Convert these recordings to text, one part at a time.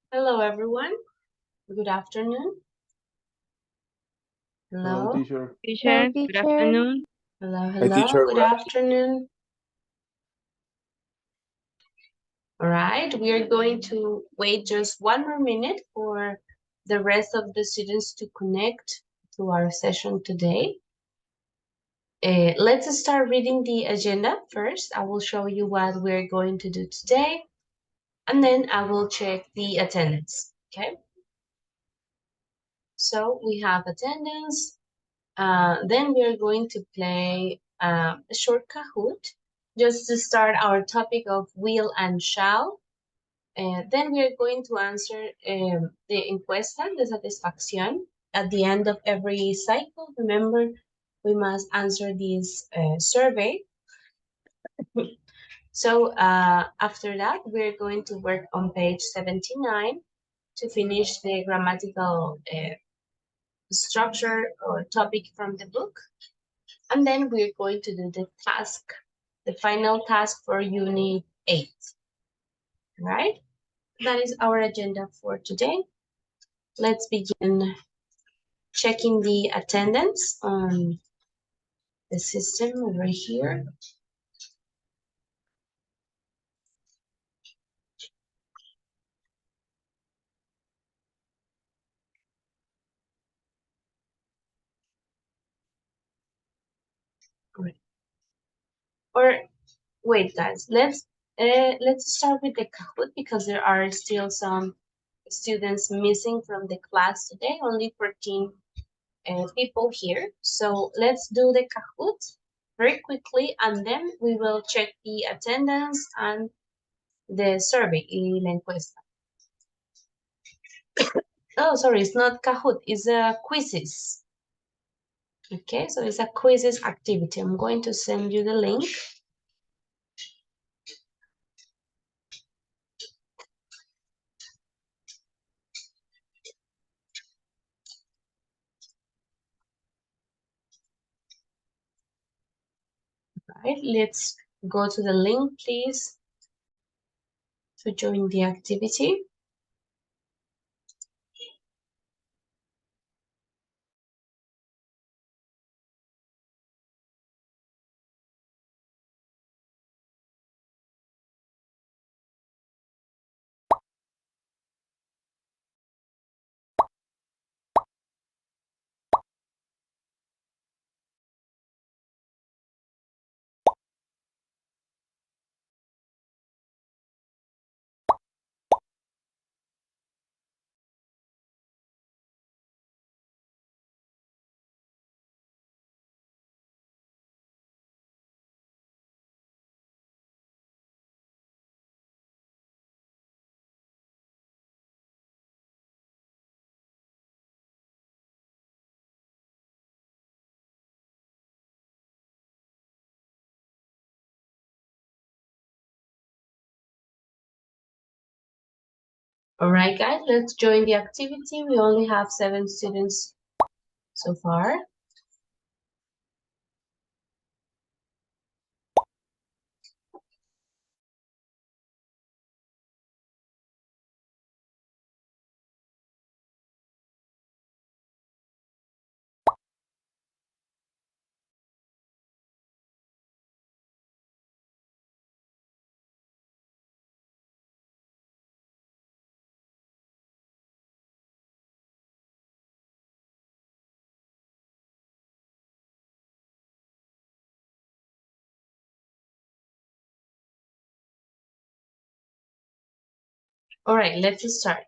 Hello, everyone. Good afternoon. Hello, Hello. teacher. Teacher, Hello, good teacher. afternoon. Hello, Hi, hello. teacher. Good Good afternoon. afternoon. All right. We are going to wait just one more minute for the rest of the students to connect to our session today. Let's start reading the agenda first. I will show you what we're going to do today, and then I will check the attendance. Okay. So we have attendance. Then we are going to play a short Kahoot just to start our topic of will and shall. Then we are going to answer the encuesta de satisfacción at the end of every cycle. Remember, we must answer this survey. So after that, we're going to work on page 79 to finish the grammatical structure or topic from the book. And then we're going to do the task, the final task for Unit 8, right? That is our agenda for today. Let's begin checking the attendance on the system over here. Or wait, guys, let's start with the Kahoot because there are still some students missing from the class today. Only 14 people here. So let's do the Kahoot very quickly, and then we will check the attendance and the survey, y la encuesta. Oh, sorry, it's not Kahoot, it's a quizzes. Okay, so it's a quizzes activity. I'm going to send you the link. Right, let's go to the link, please, to join the activity. All right, guys, let's join the activity. We only have 7 students so far. All right, let's start.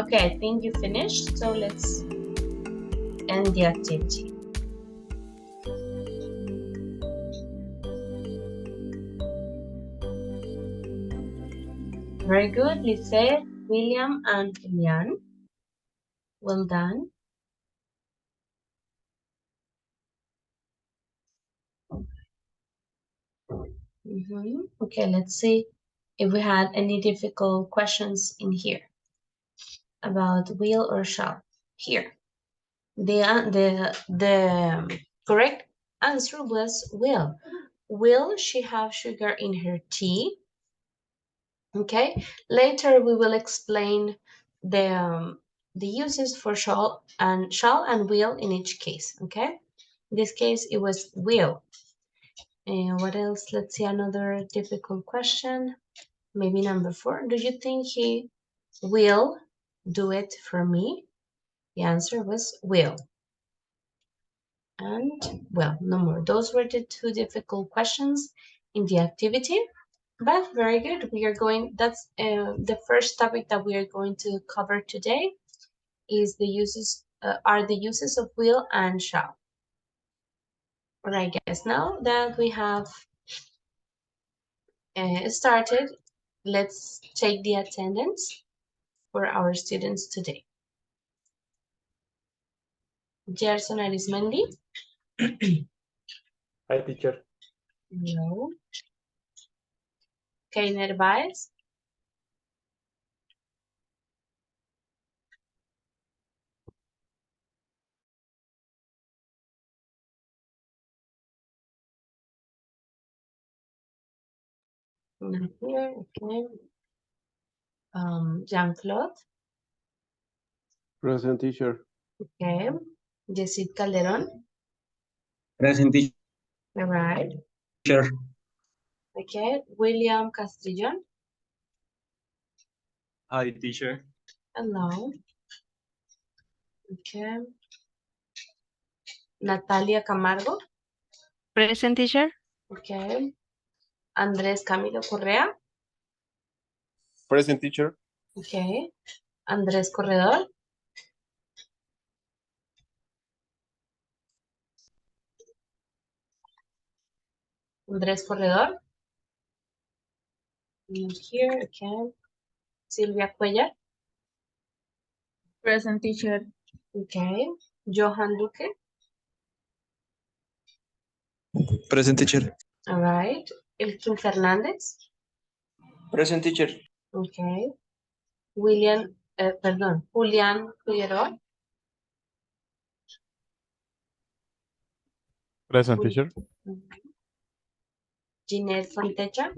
Okay, I think you finished, so let's end the activity. Very good, Lisette, William, and Julian. Well done. Okay, let's see if we had any difficult questions in here about will or shall. Here, the correct answer was will. Will she have sugar in her tea? Okay, later we will explain the uses for shall and will in each case. Okay, in this case it was will. And what else? Let's see another difficult question. Maybe number 4. Do you think he will do it for me? The answer was will. And well, no more. Those were the 2 difficult questions in the activity. But very good. We are going, that's the first topic that we are going to cover today is the uses, are the uses of will and shall. All right, guys, now that we have started, let's take the attendance for our students today. Gerson Arismendi. Hi, teacher. No. Keiner Baez. Not here. Okay. Jean-Claude. Present, teacher. Okay. Yesid Calderon. Present, All right. teacher. Okay. William Castrillon. Hi, teacher. Hello. Okay. Natalia Camargo. Present, teacher. Okay. Andrés Camilo Correa. Present, teacher. Okay. Andrés Corredor. Andrés Corredor. Not here. Okay. Silvia Cuellar. Present, teacher. Okay. Johan Luque. Present, teacher. All right. Elkin Fernández. Present, teacher. Okay. William, perdón, Julián Figueroa. Present, teacher. Ginette Fontecha.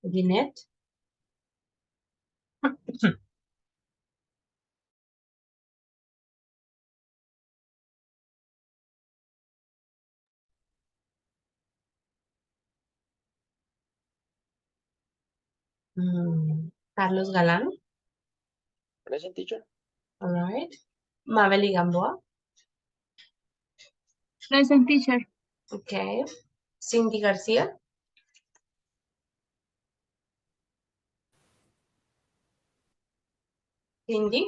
Ginette. Carlos Galán. Present, teacher. All right. Mabel Gamboa. Present, teacher. Okay. Cindy García. Cindy.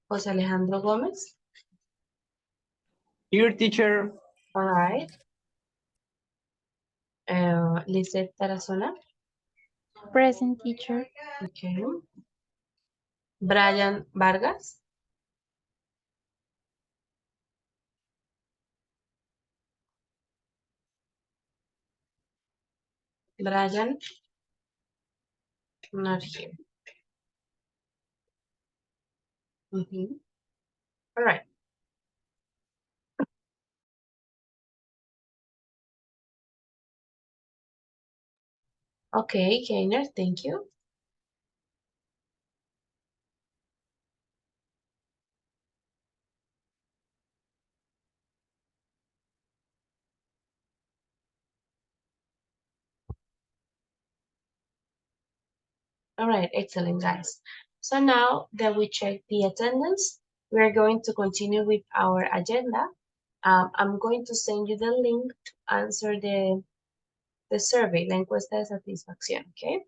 José Alejandro Gómez. Here, teacher. All right. Lizeth Tarazona. Present, teacher. Okay. Brian Vargas. Brian. Not here. All right. Okay, Keiner, thank you. All right, excellent, guys. So now that we check the attendance, We are going to continue with our agenda. I'm going to send you the link to answer the survey, la encuesta de satisfacción, okay?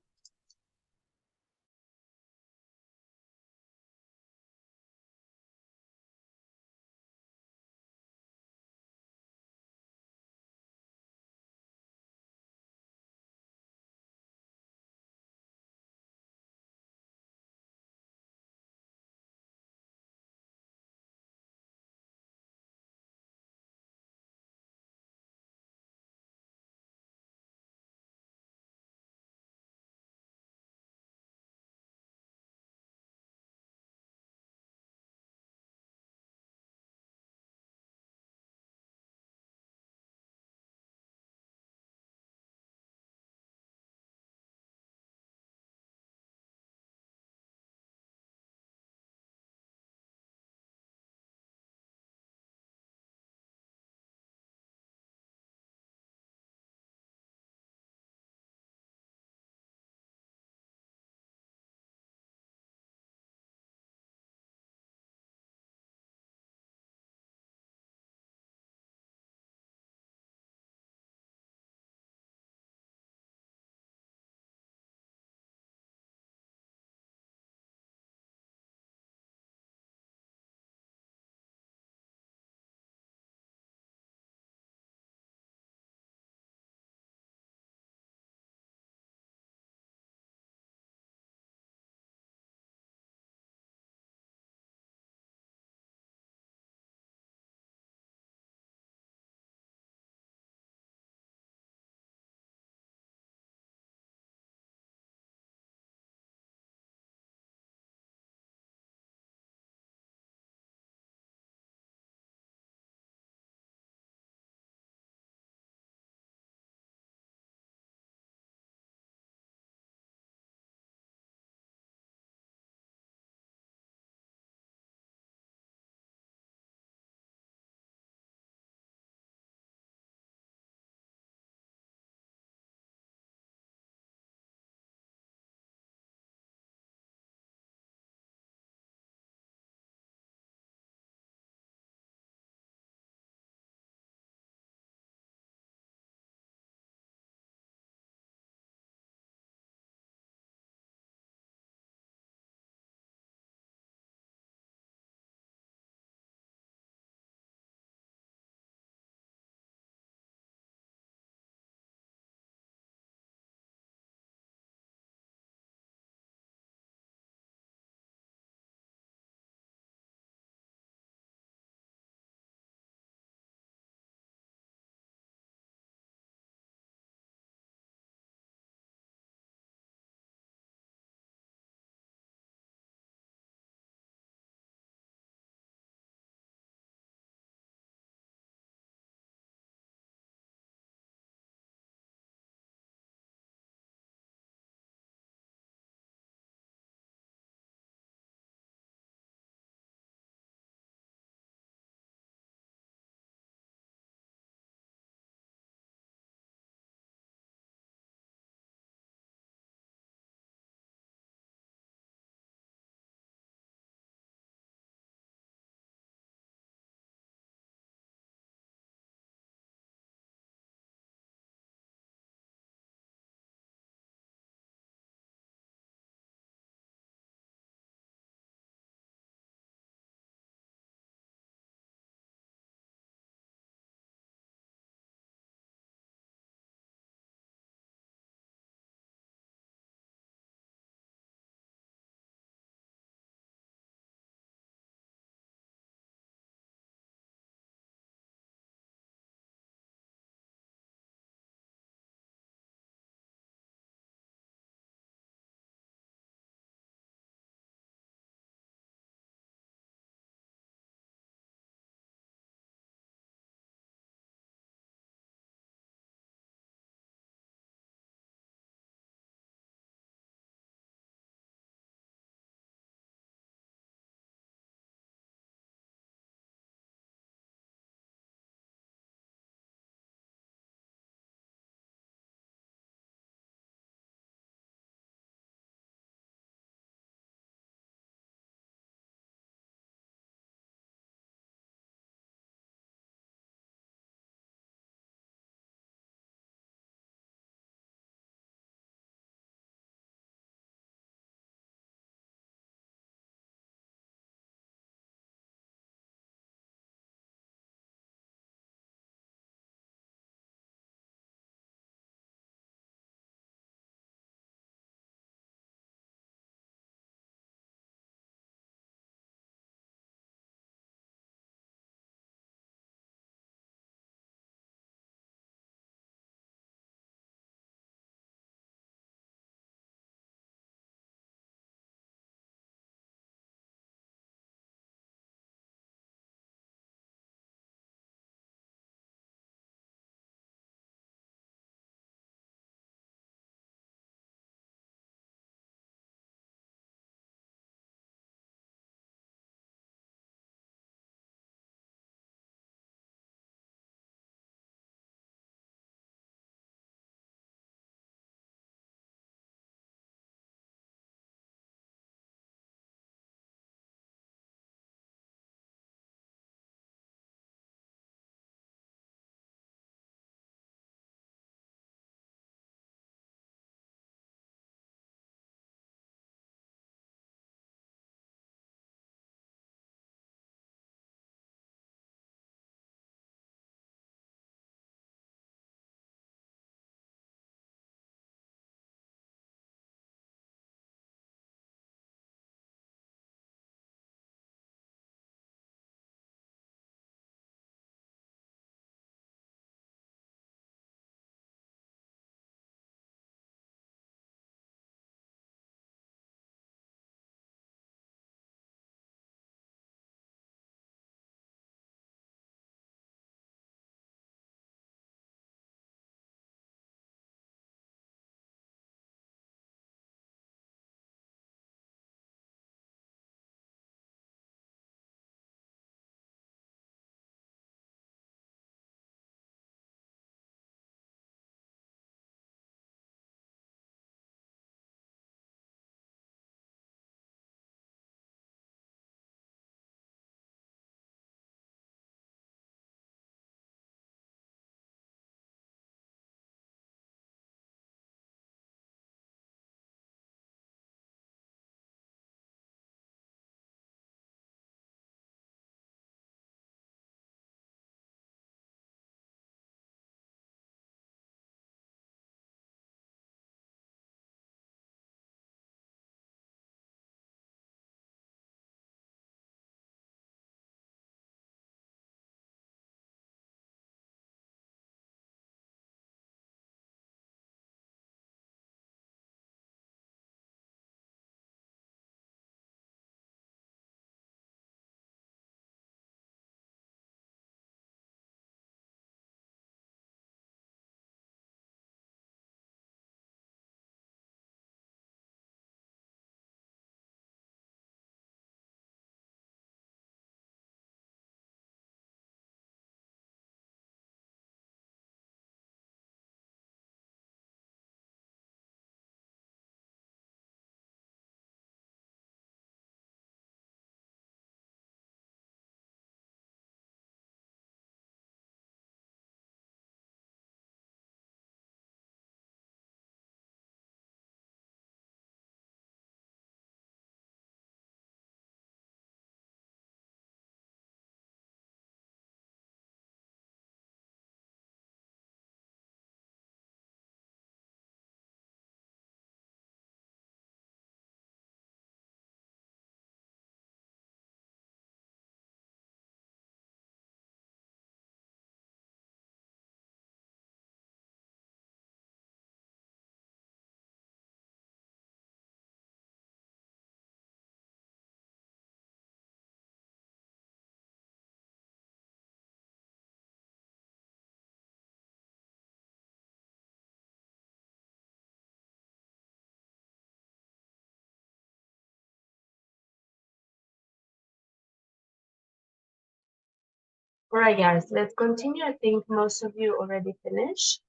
All right, guys, let's continue. I think most of you already finished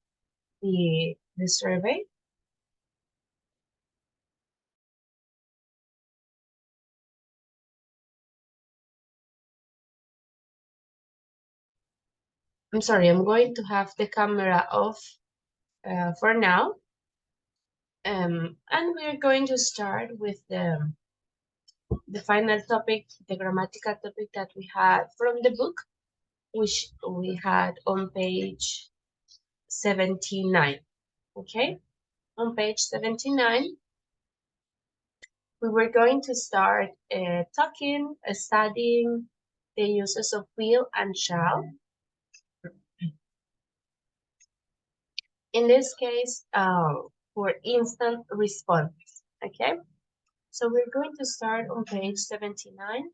the survey. I'm sorry, I'm going to have the camera off for now. And we're going to start with the final topic, the grammatical topic that we had from the book, which we had on page 79. Okay, on page 79, we were going to start talking, studying the uses of will and shall. In this case, for instant response. Okay, so we're going to start on page 79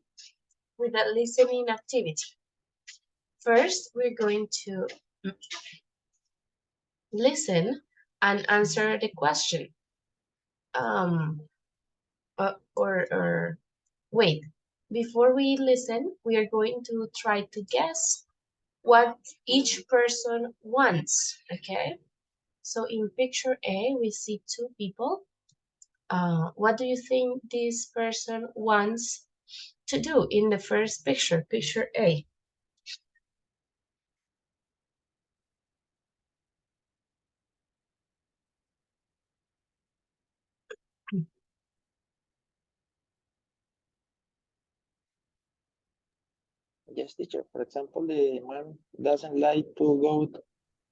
with a listening activity. First, we're going to listen and answer the question. Or wait, before we listen, we are going to try to guess what each person wants, okay? So in picture A, we see two people. What do you think this person wants to do in the first picture, picture A? Yes, teacher. For example, the man doesn't like to go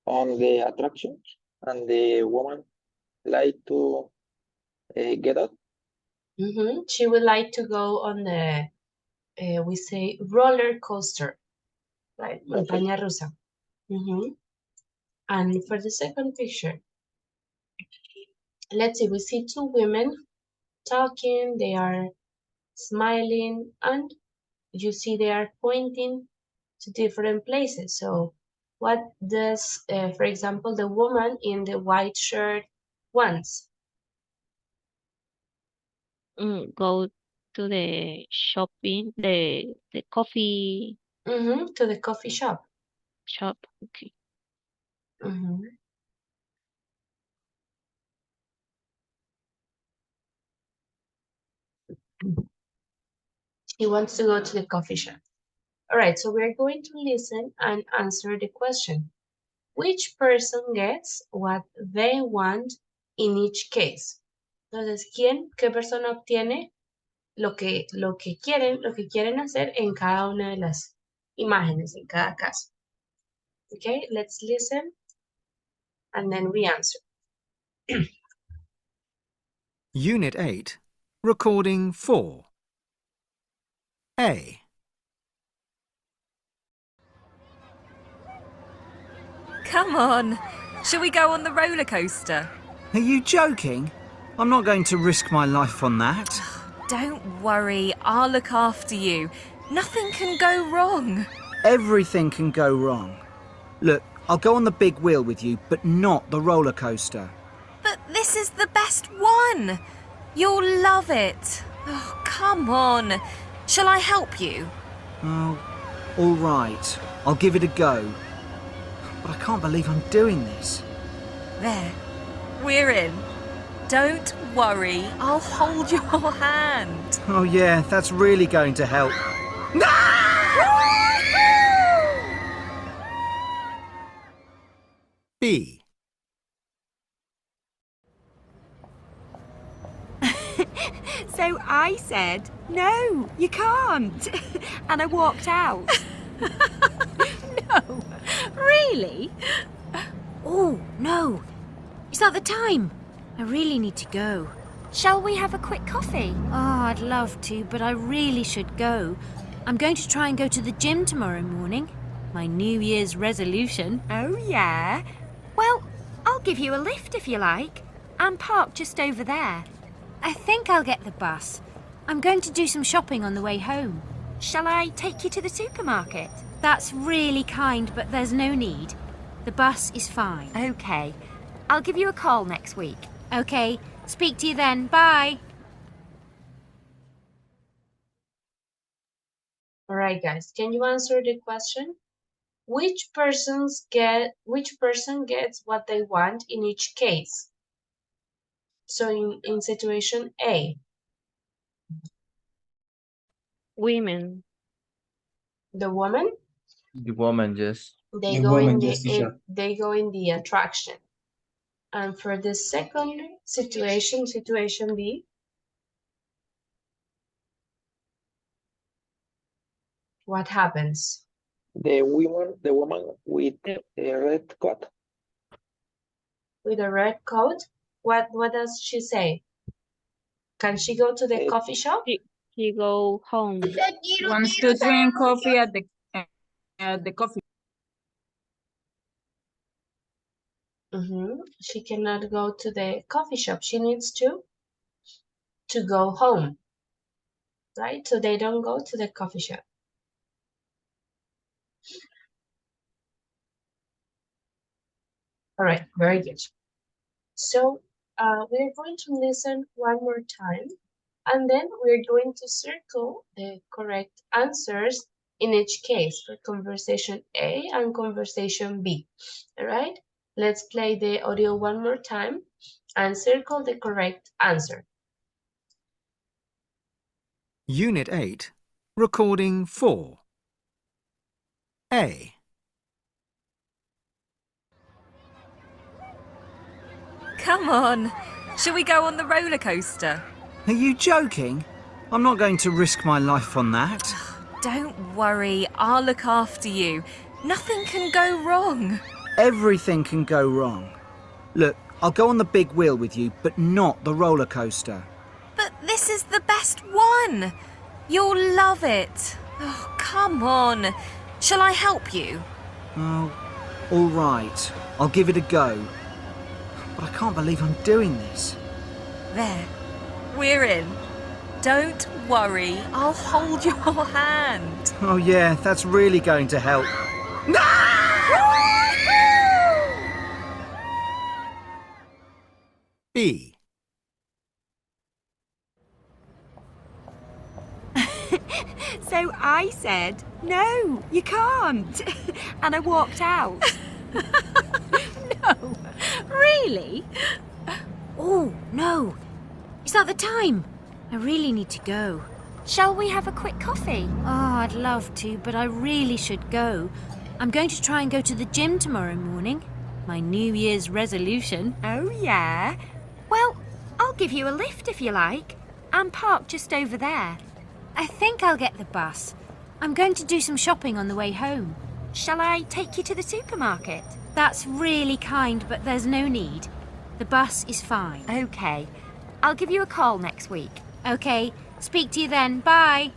on the attractions, and the woman like to get out. She would like to go on the, we say, roller coaster, right? Montaña rusa. And for the second picture, let's see, we see two women talking, they are smiling, and you see they are pointing to different places. So what does, for example, the woman in the white shirt wants? Go to the shopping, the coffee To the coffee shop. shop. Okay. He wants to go to the coffee shop. All right, so we're going to listen and answer the question. Which person gets what they want in each case? Entonces, qué persona obtiene lo que quieren hacer en cada una de las imágenes, en cada caso? Okay, let's listen and then we answer. Unit 8, Recording 4. A. Come on, shall we go on the roller coaster? Are you joking? I'm not going to risk my life on that. Don't worry, I'll look after you. Nothing can go wrong. Everything can go wrong. Look, I'll go on the big wheel with you, but not the roller coaster. But this is the best one. You'll love it. Oh, come on. Shall I help you? Oh, all right. I'll give it a go. But I can't believe I'm doing this. There, we're in. Don't worry, I'll hold your hand. Oh yeah, that's really going to help. B. So I said, no, you can't. And I walked out. No, really? Oh, no. Is that the time? I really need to go. Shall we have a quick coffee? Oh, I'd love to, but I really should go. I'm going to try and go to the gym tomorrow morning. My New Year's resolution. Oh, yeah? Well, I'll give you a lift if you like. I'm parked just over there. I think I'll get the bus. I'm going to do some shopping on the way home. Shall I take you to the supermarket? That's really kind, but there's no need. The bus is fine. Okay. I'll give you a call next week. Okay, speak to you then. Bye. All right, guys, can you answer the question? which person gets what they want in each case? So in situation A, Women. the woman, The woman, yes. they The go in woman, the yes, teacher. they go in the attraction. And for the second situation, situation B, what happens? The woman with The- a red coat. With a red coat, what does she say? Can she go to the Uh, coffee shop? She go home. Wants to drink coffee at the coffee. She cannot go to the coffee shop. She needs to go home, right? So they don't go to the coffee shop. All right, very good. So we're going to listen one more time, and then we're going to circle the correct answers in each case for conversation A and conversation B. All right, let's play the audio one more time and circle the correct answer. Unit 8, Recording 4. A. Come on. Shall we go on the roller coaster? Are you joking? I'm not going to risk my life on that. Don't worry, I'll look after you. Nothing can go wrong. Everything can go wrong. Look, I'll go on the big wheel with you, but not the roller coaster. But this is the best one. You'll love it. Oh, come on. Shall I help you? Oh, all right. I'll give it a go. But I can't believe I'm doing this. There. We're in. Don't worry, I'll hold your hand. Oh yeah, that's really going to help. B. So I said, no, you can't. And I walked out. No, really? Oh, no. Is that the time? I really need to go. Shall we have a quick coffee? Oh, I'd love to, but I really should go. I'm going to try and go to the gym tomorrow morning. My New Year's resolution. Oh, yeah? Well, I'll give you a lift if you like. I'm parked just over there. I think I'll get the bus. I'm going to do some shopping on the way home. Shall I take you to the supermarket? That's really kind, but there's no need. The bus is fine. Okay. I'll give you a call next week. Okay, speak to you then. Bye.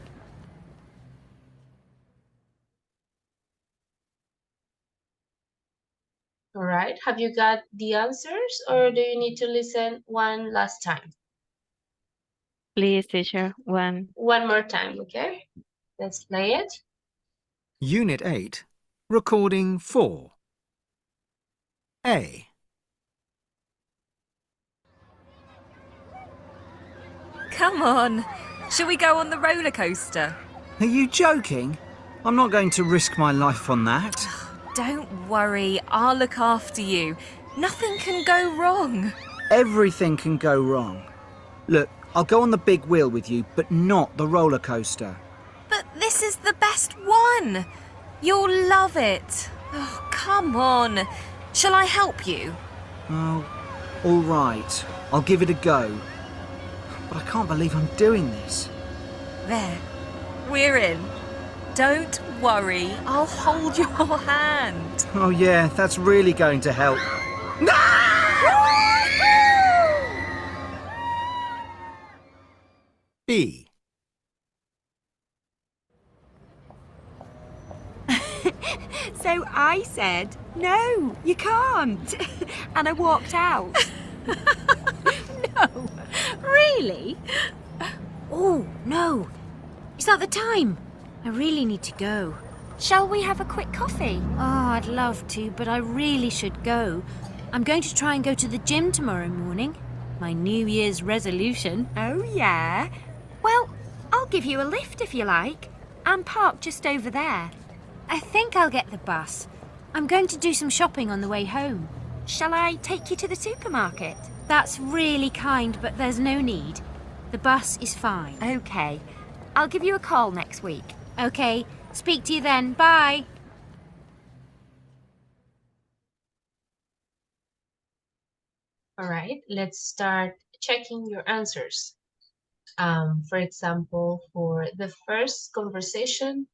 All right, have you got the answers or do you need to listen one last time? Please, teacher. One. One more time, okay? Let's play it. Unit 8, Recording 4. A. Come on. Shall we go on the roller coaster? Are you joking? I'm not going to risk my life on that. Don't worry, I'll look after you. Nothing can go wrong. Everything can go wrong. Look, I'll go on the big wheel with you, but not the roller coaster. But this is the best one. You'll love it. Oh, come on. Shall I help you? Oh, all right. I'll give it a go. But I can't believe I'm doing this. There. We're in. Don't worry, I'll hold your hand. Oh yeah, that's really going to help. B. So I said, no, you can't. And I walked out. No, really? Oh, no. Is that the time? I really need to go. Shall we have a quick coffee? Oh, I'd love to, but I really should go. I'm going to try and go to the gym tomorrow morning. My New Year's resolution. Oh, yeah? Well, I'll give you a lift if you like. I'm parked just over there. I think I'll get the bus. I'm going to do some shopping on the way home. Shall I take you to the supermarket? That's really kind, but there's no need. The bus is fine. Okay. I'll give you a call next week. Okay, speak to you then. Bye. All right, let's start checking your answers. For example, for the first conversation,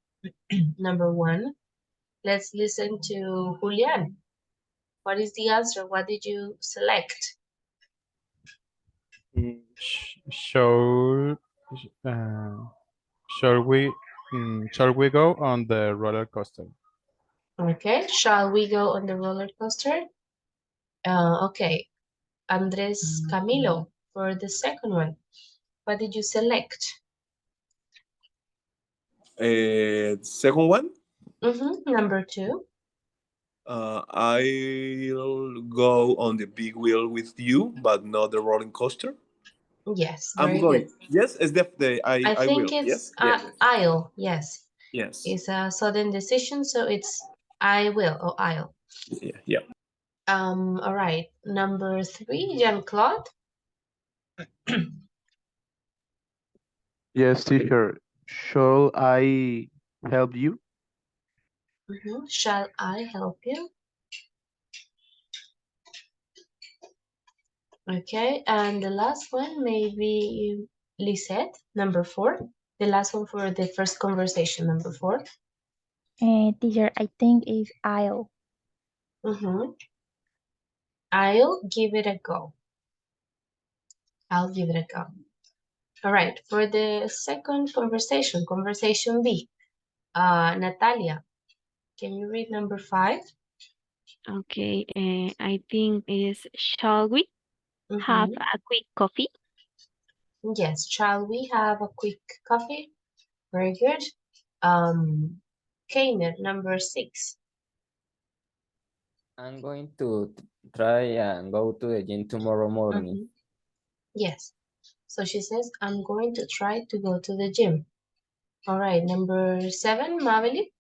number 1, let's listen to Julian. What is the answer? What did you select? Shall shall we shall we go on the roller coaster? Okay, shall we go on the roller coaster? Okay, Andres Camilo, for the second one, what did you select? Second one, Number 2. I'll go on the big wheel with you, but not the rolling coaster. Yes, I'm very going. good. Yes, it's the I I think will. it's Yes, yes, I'll, yes. yes. It's a sudden decision, so it's I will or I'll. Yeah, yeah. All right, number 3, Jean-Claude. Yes, teacher. Shall I help you? Shall I help you? Okay, and the last one, maybe Lisette, number 4. The last one for the first conversation, number 4. Teacher, I think is I'll. I'll give it a go. I'll give it a go. All right, for the second conversation, conversation B, Natalia, can you read number 5? Okay, I think is shall we have a quick coffee? Yes, shall we have a quick coffee? Very good. Kainer, number 6. I'm going to try and go to the gym tomorrow morning. Yes. So she says, I'm going to try to go to the gym. All right, number 7, Maveli.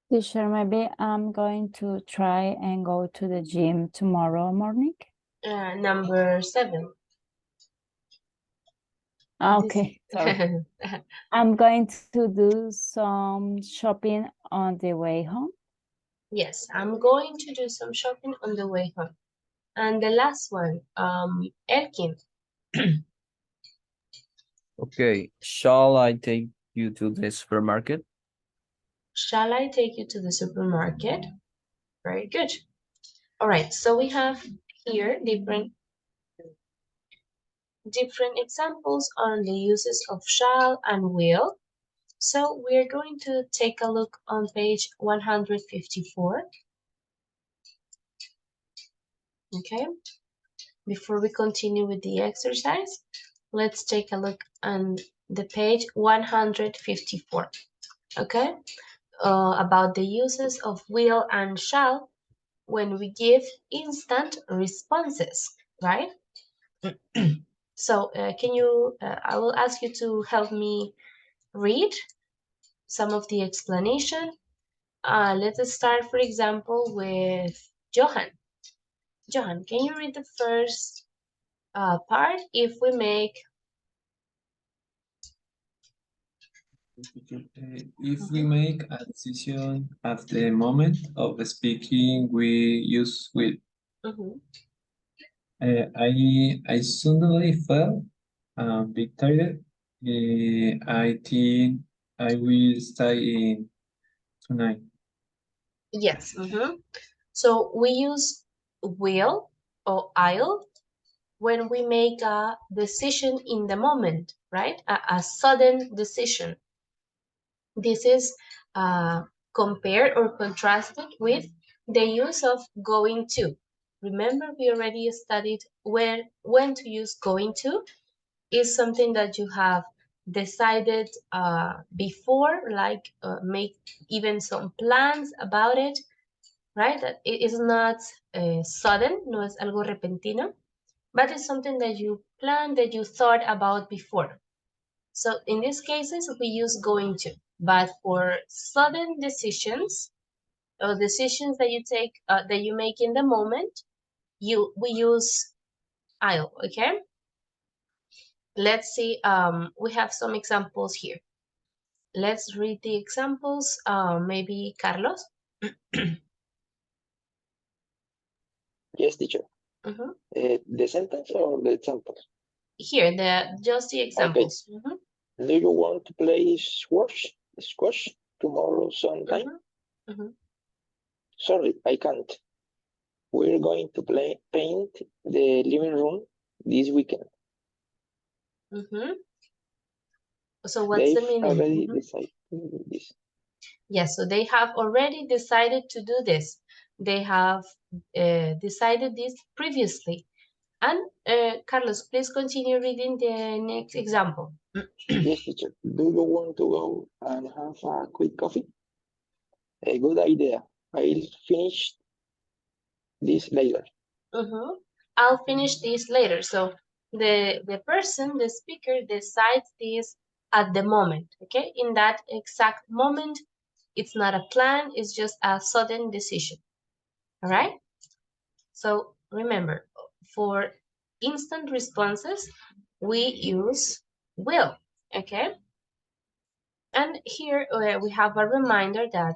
Teacher, maybe I'm going to try and go to the gym tomorrow morning. Number 7. Okay, sorry. I'm going to do some shopping on the way home. Yes, I'm going to do some shopping on the way home. And the last one, Elkin. Okay, shall I take you to the supermarket? Shall I take you to the supermarket? Very good. All right, so we have here different examples on the uses of shall and will. So we're going to take a look on page 154. Okay, before we continue with the exercise, let's take a look on the page 154. Okay, about the uses of will and shall when we give instant responses, right? So can you, I will ask you to help me read some of the explanation. Let's start, for example, with Johan. Johan, can you read the first part? If we make a decision at the moment of speaking, we use will. I suddenly felt a bit tired. I think I will stay in tonight. yes. So we use will or I'll when we make a decision in the moment, right? A sudden decision. This is compared or contrasted with the use of going to. Remember, we already studied when to use going to. Is something that you have decided before, like make even some plans about it, right? That it is not sudden, no es algo repentino, but it's something that you planned, that you thought about before. So in these cases, we use going to. But for sudden decisions or decisions that you take, that you make in the moment, we use I'll. Okay. Let's see. We have some examples here. Let's read the examples. Maybe Carlos. Yes, teacher. The sentence or the example? Here, just the examples. Okay. Do you want to play squash tomorrow sometime? Sorry, I can't. We're going to paint the living room this weekend. So what's the meaning? Already decided this. Yes, so they have already decided to do this. They have decided this previously. And Carlos, please continue reading the next example. Yes, teacher. Do you want to go and have a quick coffee? A good idea. I'll finish this later. I'll finish this later. So the person, the speaker, decides this at the moment, okay? In that exact moment, it's not a plan, it's just a sudden decision, all right? So remember, for instant responses, we use will, okay? And here we have a reminder that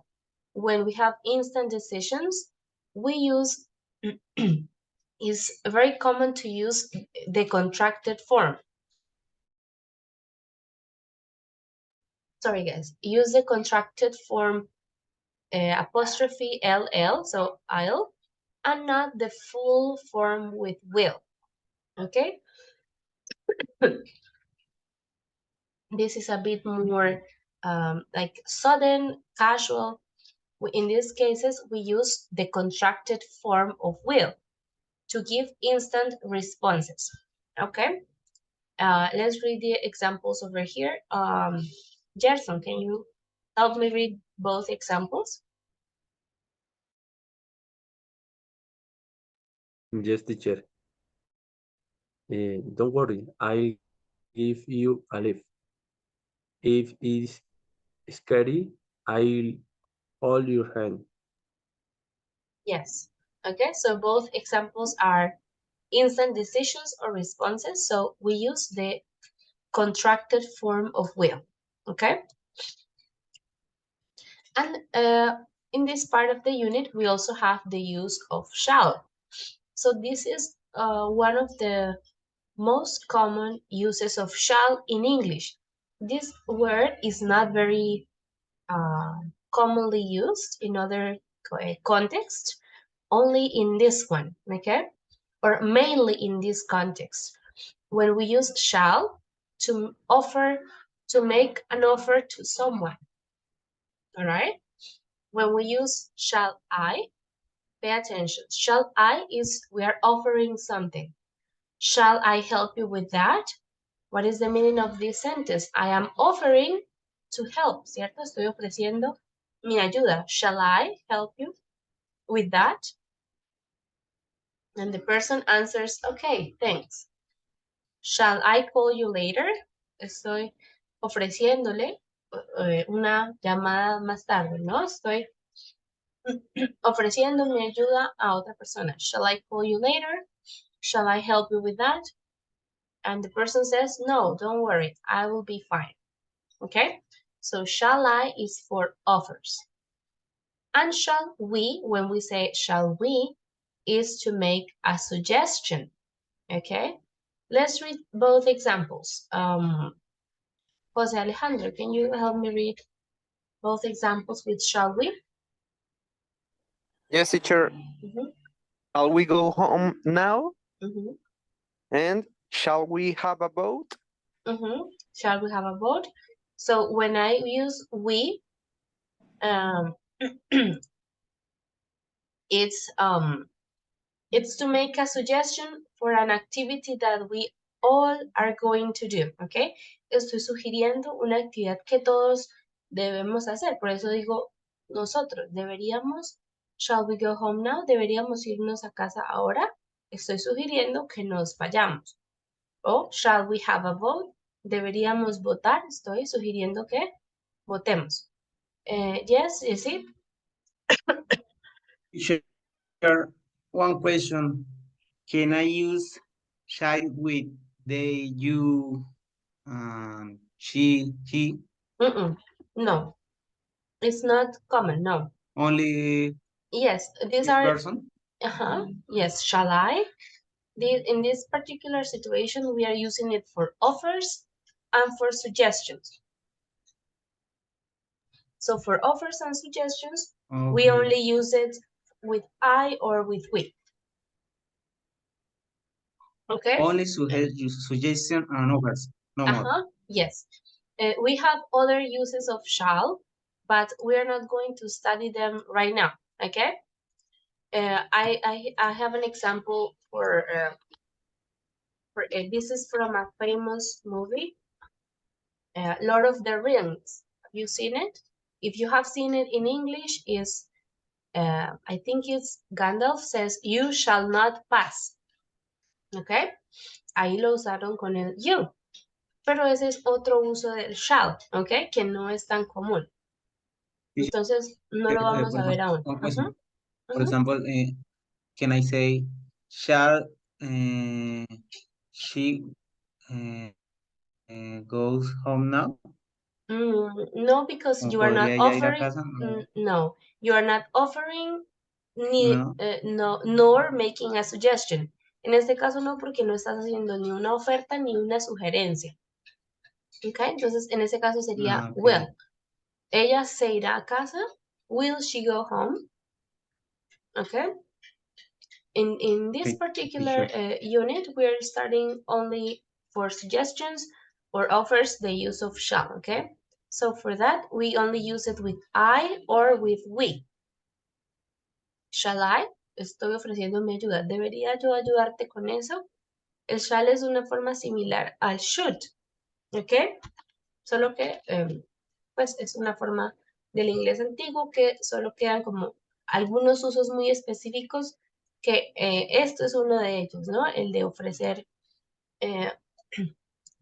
when we have instant decisions, we use, is very common to use the contracted form. Sorry guys, use the contracted form apostrophe LL, so I'll, and not the full form with will, okay? This is a bit more like sudden, casual. In these cases, we use the contracted form of will to give instant responses, okay? Let's read the examples over here. Gerson, can you help me read both examples? Yes, teacher. Don't worry, I'll give you a lift. If it's scary, I'll hold your hand. Yes. Okay, so both examples are instant decisions or responses, so we use the contracted form of will, okay? And in this part of the unit, we also have the use of shall. So this is one of the most common uses of shall in English. This word is not very commonly used in other contexts, only in this one, okay? Or mainly in this context. When we use shall to offer, to make an offer to someone, all right? When we use shall I, pay attention. Shall I is we are offering something. Shall I help you with that? What is the meaning of this sentence? I am offering to help, ¿cierto? Estoy ofreciendo mi ayuda. Shall I help you with that? And the person answers, okay, thanks. Shall I call you later? Estoy ofreciéndole una llamada más tarde, ¿no? Estoy ofreciendo mi ayuda a otra persona. Shall I call you later? Shall I help you with that? And the person says, no, don't worry, I will be fine. Okay? So shall I is for offers. And shall we, when we say shall we, is to make a suggestion. Okay? Let's read both examples. Jose Alejandro, can you help me read both examples with shall we? Yes, teacher. Shall we go home now? And shall we have a boat? Shall we have a boat? So when I use we, it's to make a suggestion for an activity that we all are going to do, ¿ok? Estoy sugiriendo una actividad que todos debemos hacer. Por eso digo nosotros. Deberíamos, shall we go home now? Deberíamos irnos a casa ahora. Estoy sugiriendo que nos vayamos. O shall we have a vote? deberíamos votar. Estoy sugiriendo que votemos. Yes, is it? Teacher, one question. Can I use child with they, you, she, he? No, it's not common, no. Only Yes, these this are, person? yes, shall I? In this particular situation, we are using it for offers and for suggestions. So for offers and suggestions, we only use it with I or with we. Okay? Only suggestion and offers, no more. Yes. We have other uses of shall, but we are not going to study them right now. Okay? I have an example for this is from a famous movie, Lord of the Rings. Have you seen it? If you have seen it in English, is I think it's Gandalf says, "You shall not pass." Okay? Ahí lo usaron con el you. Pero ese es otro uso del shall, ¿ok? Que no es tan común. Entonces, no lo vamos a ver aún. For example, can I say, shall she goes home now? No, because you are not offering. No, you are not offering nor making a suggestion. En este caso no, porque no estás haciendo ni una oferta ni una sugerencia. ¿Ok? Entonces, en ese caso sería will. Ella se irá a casa. Will she go home? Okay. In this particular unit, we are starting only for suggestions or offers the use of shall, okay? So for that, we only use it with I or with we. Shall I? Estoy ofreciendo mi ayuda. ¿Debería yo ayudarte con eso? El shall es una forma similar al should, ¿ok? Solo que, pues, es una forma del inglés antiguo que solo quedan como algunos usos muy específicos que esto es uno de ellos, ¿no? El de ofrecer,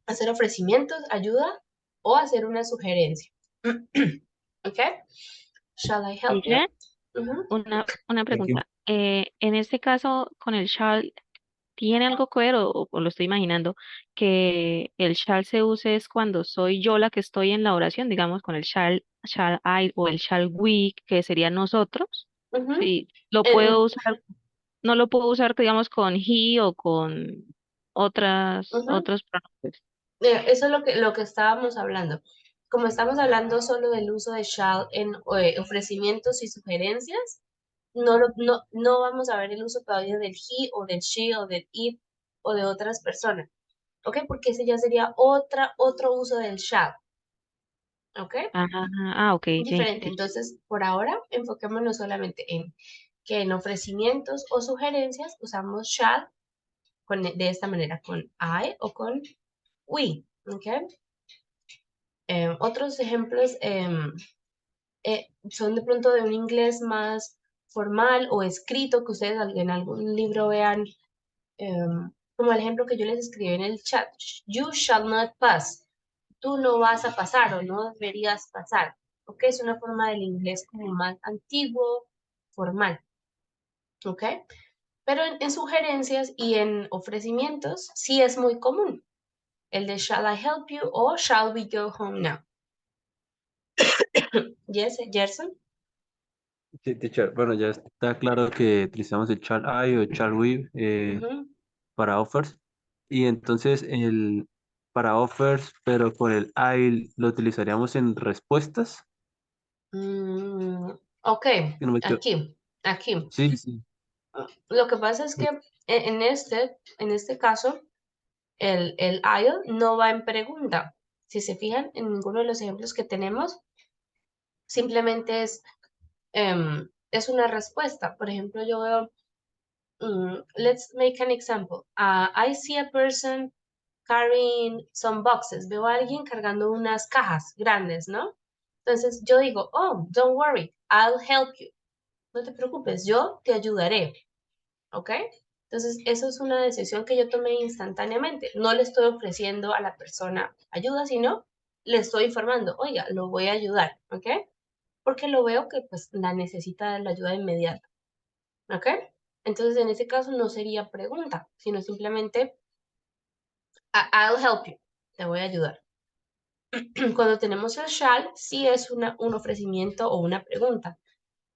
hacer ofrecimientos, ayuda o hacer una sugerencia. ¿Ok? Shall I help you? Una pregunta. En este caso, con el shall, ¿tiene algo que ver o lo estoy imaginando que el shall se use es cuando soy yo la que estoy en la oración, digamos, con el shall I o el shall we, que sería nosotros? Sí, lo puedo usar, no lo puedo usar, digamos, con he o con otros pronombres. Eso es lo que estábamos hablando. Como estamos hablando solo del uso de shall en ofrecimientos y sugerencias, no vamos a ver el uso todavía del he o del she o del it o de otras personas. ¿Ok? Porque ese ya sería otro uso del shall. ¿Ok? Ok. Diferente. Entonces, por ahora, enfoquémonos solamente en que en ofrecimientos o sugerencias usamos shall de esta manera, con I o con we. ¿Ok? Otros ejemplos son de pronto de un inglés más formal o escrito que ustedes en algún libro vean, como el ejemplo que yo les escribí en el chat. You shall not pass. Tú no vas a pasar o no deberías pasar. ¿Ok? Es una forma del inglés como más antiguo, formal. ¿Ok? Pero en sugerencias y en ofrecimientos sí es muy común. El de shall I help you o shall we go home now. Yes, Gerson. Sí, teacher. Bueno, ya está claro que utilizamos el shall I o shall we para offers. Y entonces para offers, pero con el I lo utilizaríamos en respuestas. Ok, aquí. Sí. Lo que pasa es que en este caso, el I no va en pregunta. Si se fijan en ninguno de los ejemplos que tenemos, simplemente es una respuesta. Por ejemplo, yo veo, let's make an example. I see a person carrying some boxes. Veo a alguien cargando unas cajas grandes, ¿no? Entonces yo digo, oh, don't worry, I'll help you. No te preocupes, yo te ayudaré. ¿Ok? Entonces, eso es una decisión que yo tomé instantáneamente. No le estoy ofreciendo a la persona ayuda, sino le estoy informando, oiga, lo voy a ayudar, ¿ok? Porque lo veo que pues la necesita la ayuda inmediata, ¿ok? Entonces, en ese caso no sería pregunta, sino simplemente, I'll help you, te voy a ayudar. Cuando tenemos el shall, sí es un ofrecimiento o una pregunta.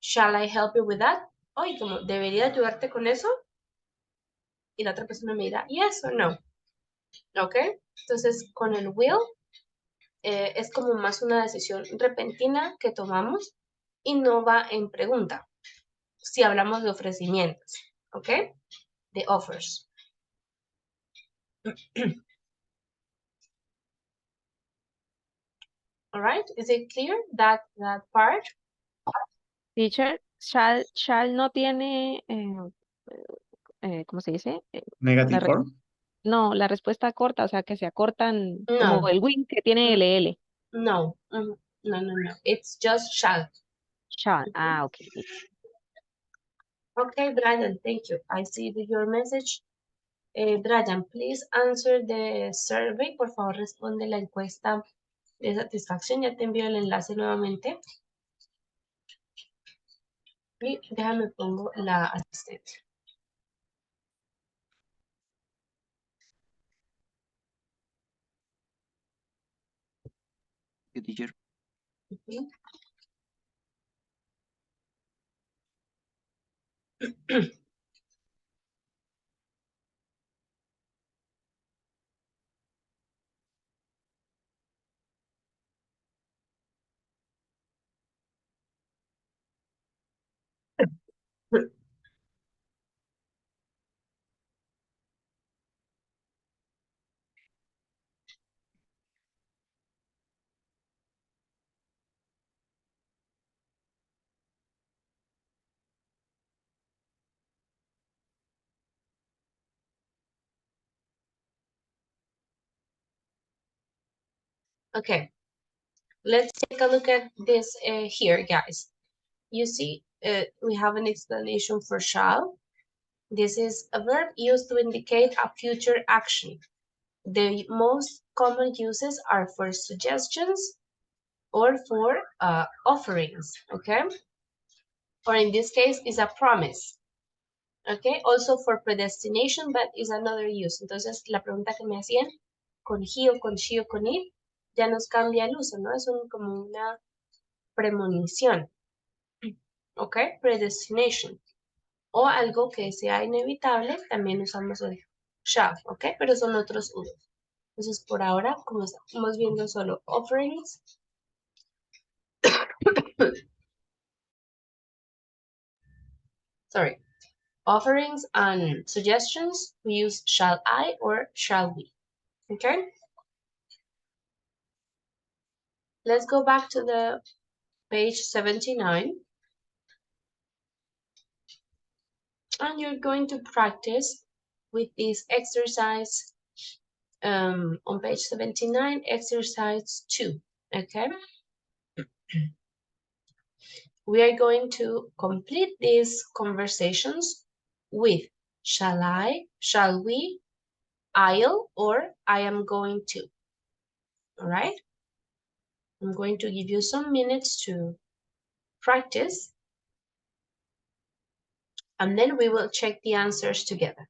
Shall I help you with that? Oye, como, ¿debería ayudarte con eso? Y la otra persona me dirá, yes o no. ¿Ok? Entonces, con el will es como más una decisión repentina que tomamos y no va en pregunta. Si hablamos de ofrecimientos, ¿ok? De offers. All right? Is it clear that part? Teacher, shall no tiene, ¿cómo se dice? Negative La form. No, la respuesta corta, o sea, que se acortan como No. el win que tiene LL. No. No. It's just shall. Shall. Ah, ok, listo. Okay, Brian, thank you. I see your message. Brian, please answer the survey. Por favor, responde la encuesta de satisfacción. Ya te envío el enlace nuevamente. Y déjame pongo la asistencia. Teacher. Ujú. Okay, let's take a look at this here, guys. You see, we have an explanation for shall. This is a verb used to indicate a future action. The most common uses are for suggestions or for offerings, okay? Or in this case, is a promise, okay? Also for predestination, but is another use. Entonces, la pregunta que me hacían, con he o con she o con it, ya nos cambia el uso, ¿no? Es como una premonición, ¿ok? Predestination. O algo que sea inevitable, también usamos el shall, ¿ok? Pero son otros usos. Entonces, por ahora, como estamos viendo solo offerings, sorry, offerings and suggestions, we use shall I or shall we, okay? Let's go back to the page 79. And you're going to practice with this exercise on page 79, exercise 2, okay? We are going to complete these conversations with shall I, shall we, I'll, or I am going to, all right? I'm going to give you some minutes to practice, and then we will check the answers together.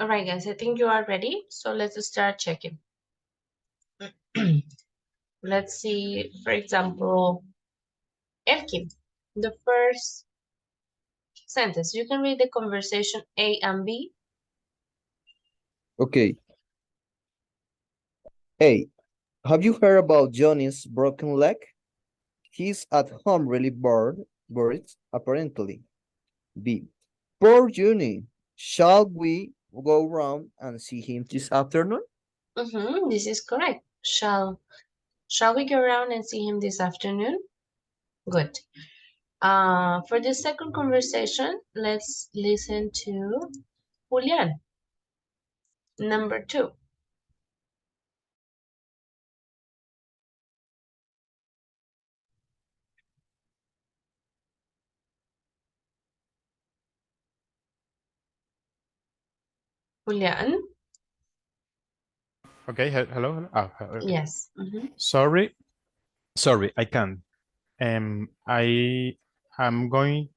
All right, guys, I think you are ready. So let's start checking. Let's see, for example, Elkin, the first sentence. You can read the conversation A and B. Okay. A. Have you heard about Johnny's broken leg? He's at home really worried, apparently. B. Poor Johnny. Shall we go round and see him this afternoon? This is correct. Shall we go around and see him this afternoon? Good. For the second conversation, let's listen to Julian. Number 2. Julian? Okay, hello. Okay. Yes. Sorry, I can't. I am going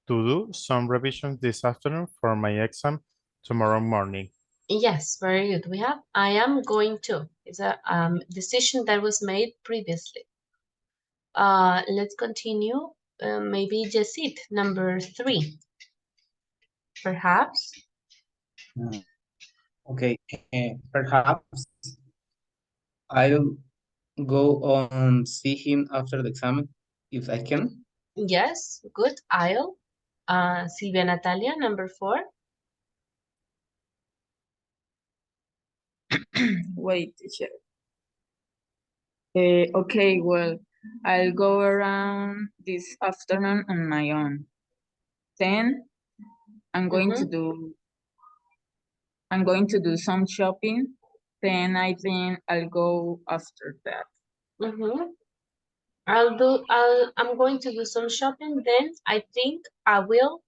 to do some revisions this afternoon for my exam tomorrow morning. Yes, very good. We have I am going to. It's a decision that was made previously. Let's continue. Maybe Jessit, number 3. Perhaps. Okay, perhaps I'll go on see him after the exam if I can. Yes, good. I'll. Silvia Natalia, number 4. Wait, teacher. Okay, well, I'll go around this afternoon on my own. Then I'm going to do some shopping. Then I think I'll go after that. I'm going to do some shopping, then I think I will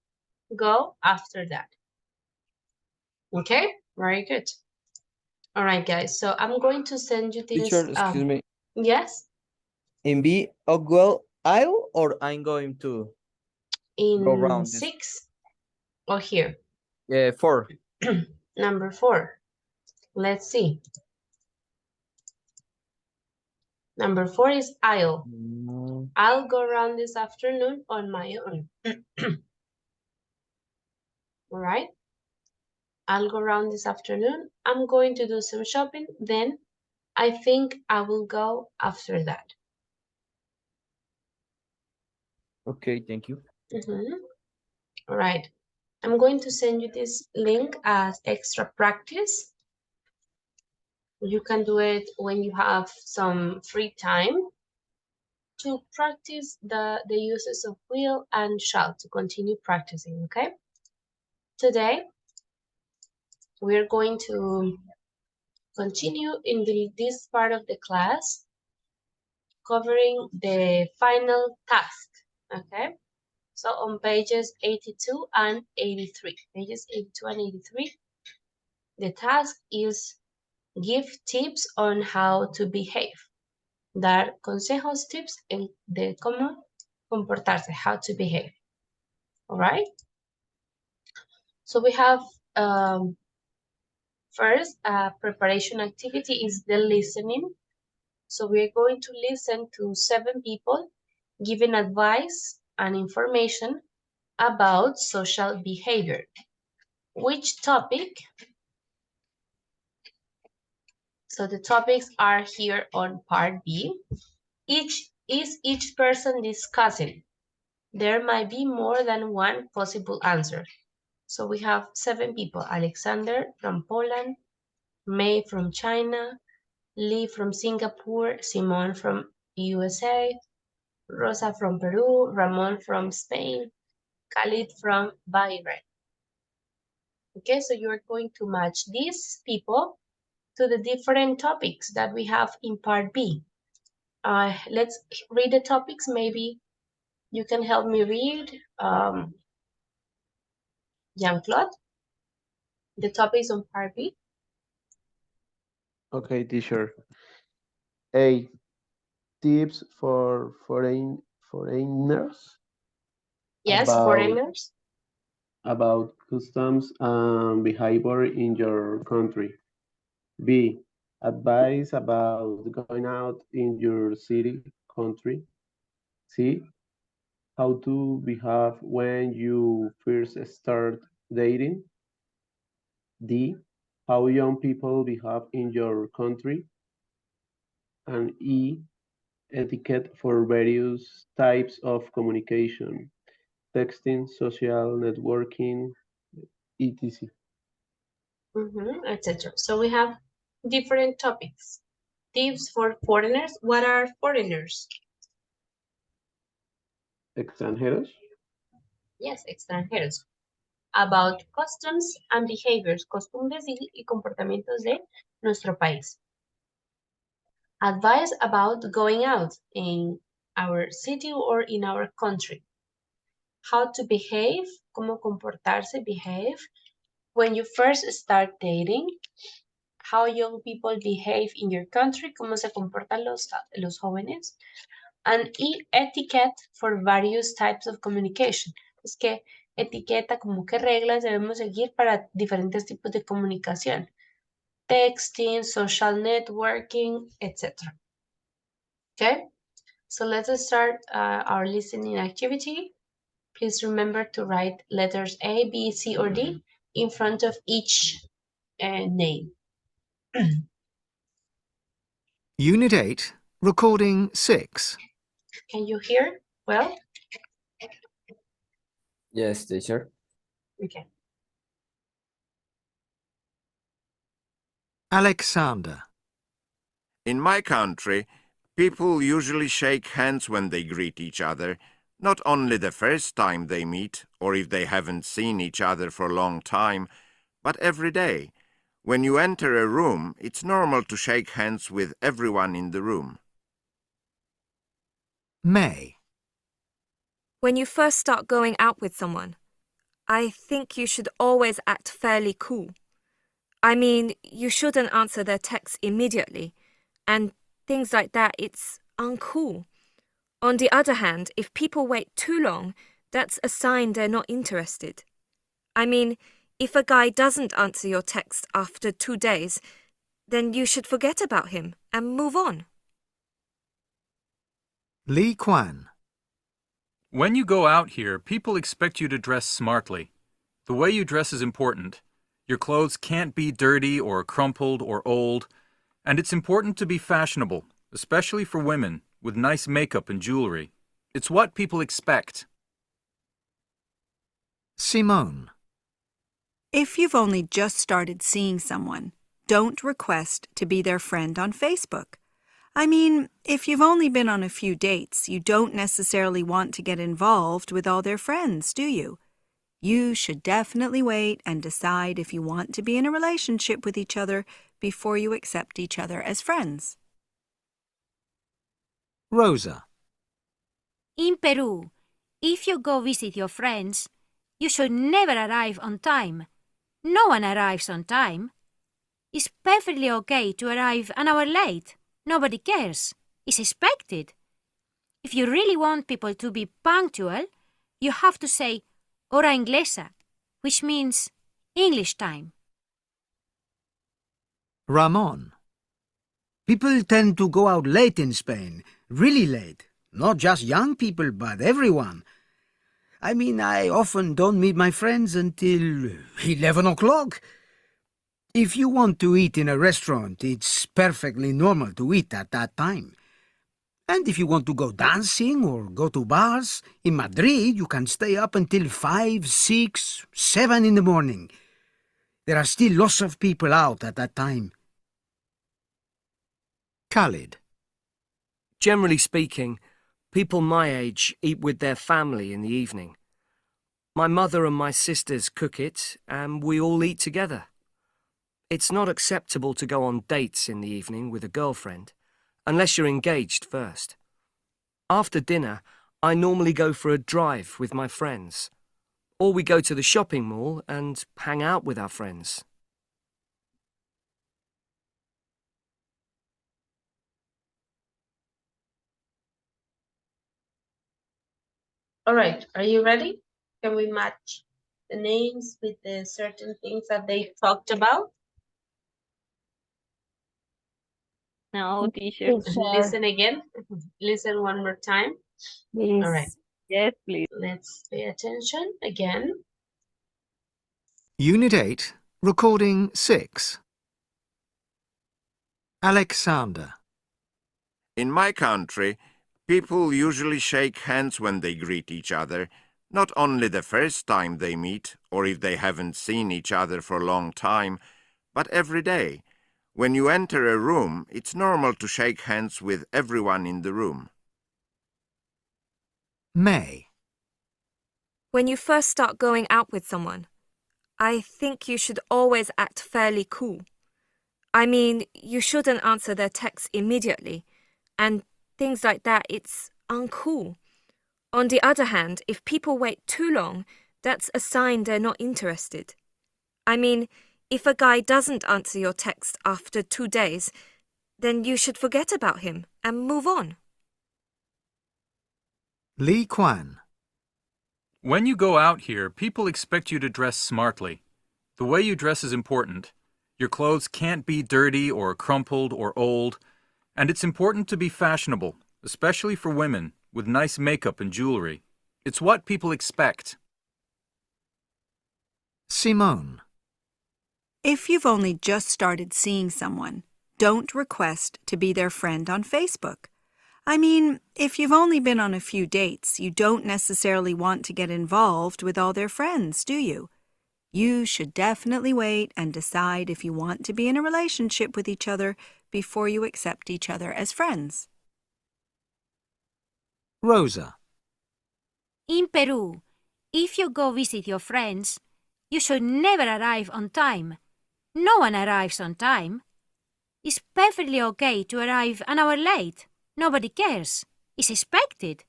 go after that. Okay, very good. All right, guys, so I'm going to send you this. Teacher, excuse me. Yes? In B, oh, well, I'll or I'm going to go In around this. 6 or here? Yeah, 4. Number 4. Let's see. Number 4 is I'll. I'll go around this afternoon on my own. All right? I'll go around this afternoon. I'm going to do some shopping. Then I think I will go after that. Okay, thank you. All right. I'm going to send you this link as extra practice. You can do it when you have some free time to practice the uses of will and shall, to continue practicing, okay? Today, we're going to continue in this part of the class covering the final task, okay? So on pages 82 and 83, pages 82 and 83, the task is give tips on how to behave. Dar consejos, tips de cómo comportarse, how to behave. All right? So we have first, preparation activity is the listening. So we're going to listen to 7 people giving advice and information about social behavior. Which topic? So the topics are here on part B. Each person discussing? There might be more than one possible answer. So we have 7 people: Alexander from Poland, May from China, Lee from Singapore, Simon from USA, Rosa from Peru, Ramon from Spain, Khalid from Bahrain. Okay, so you're going to match these people to the different topics that we have in part B. Let's read the topics. Maybe you can help me read, Jean-Claude, the topics on part B. Okay, teacher. A. Tips for foreigners. Yes, about foreigners. about customs and behavior in your country. B. Advice about going out in your city, country. C. How to behave when you first start dating. D. How young people behave in your country. And E. Etiquette for various types of communication, texting, social networking, etc. Etc. So we have different topics. Tips for foreigners. What are foreigners? Extranjeros. Yes, extranjeros. About customs and behaviors, costumbres y comportamientos de nuestro país. Advice about going out in our city or in our country. How to behave, cómo comportarse, behave, when you first start dating. How young people behave in your country, cómo se comportan los jóvenes. And etiquette for various types of communication. Es que etiqueta, como qué reglas debemos seguir para diferentes tipos de comunicación. Texting, social networking, etc. Okay, so let's start our listening activity. Please remember to write letters A, B, C, or D in front of each name. Unit 8, Recording 6. Can you hear well? Yes, teacher. Okay. Alexander. In my country, people usually shake hands when they greet each other, not only the first time they meet, or if they haven't seen each other for a long time, but every day. When you enter a room, it's normal to shake hands with everyone in the room. May. When you first start going out with someone, I think you should always act fairly cool. I mean, you shouldn't answer their texts immediately, and things like that, it's uncool. On the other hand, if people wait too long, that's a sign they're not interested. I mean, if a guy doesn't answer your text after 2 days, then you should forget about him and move on. Lee Kwan. When you go out here, people expect you to dress smartly. The way you dress is important. Your clothes can't be dirty or crumpled or old, and it's important to be fashionable, especially for women, with nice makeup and jewelry. It's what people expect. Simone. If you've only just started seeing someone, don't request to be their friend on Facebook. I mean, if you've only been on a few dates, you don't necessarily want to get involved with all their friends, do you? You should definitely wait and decide if you want to be in a relationship with each other before you accept each other as friends. Rosa. In Peru, if you go visit your friends, you should never arrive on time. No one arrives on time. It's perfectly okay to arrive an hour late. Nobody cares. It's expected. If you really want people to be punctual, you have to say hora inglesa, which means English time. Ramon. People tend to go out late in Spain, really late. Not just young people, but everyone. I mean, I often don't meet my friends until 11 o'clock. If you want to eat in a restaurant, it's perfectly normal to eat at that time. And if you want to go dancing or go to bars, in Madrid you can stay up until 5, 6, 7 in the morning. There are still lots of people out at that time. Khalid. Generally speaking, people my age eat with their family in the evening. My mother and my sisters cook it, and we all eat together. It's not acceptable to go on dates in the evening with a girlfriend, unless you're engaged first. After dinner, I normally go for a drive with my friends, or we go to the shopping mall and hang out with our friends. All right, are you ready? Can we match the names with the certain things that they talked about? No, teacher. Listen again. Listen one more time. Please. All right. Yes, please. Let's pay attention again. Unit 8, Recording 6. Alexander. In my country, people usually shake hands when they greet each other, not only the first time they meet or if they haven't seen each other for a long time, but every day. When you enter a room, it's normal to shake hands with everyone in the room. May. When you first start going out with someone, I think you should always act fairly cool. I mean, you shouldn't answer their texts immediately, and things like that, it's uncool. On the other hand, if people wait too long, that's a sign they're not interested. I mean, if a guy doesn't answer your text after 2 days, then you should forget about him and move on. Lee Kwan. When you go out here, people expect you to dress smartly. The way you dress is important. Your clothes can't be dirty or crumpled or old, and it's important to be fashionable, especially for women, with nice makeup and jewelry. It's what people expect. Simone. If you've only just started seeing someone, don't request to be their friend on Facebook. I mean, if you've only been on a few dates, you don't necessarily want to get involved with all their friends, do you? You should definitely wait and decide if you want to be in a relationship with each other before you accept each other as friends. Rosa. In Peru, if you go visit your friends, you should never arrive on time. No one arrives on time. It's perfectly okay to arrive an hour late. Nobody cares. It's expected.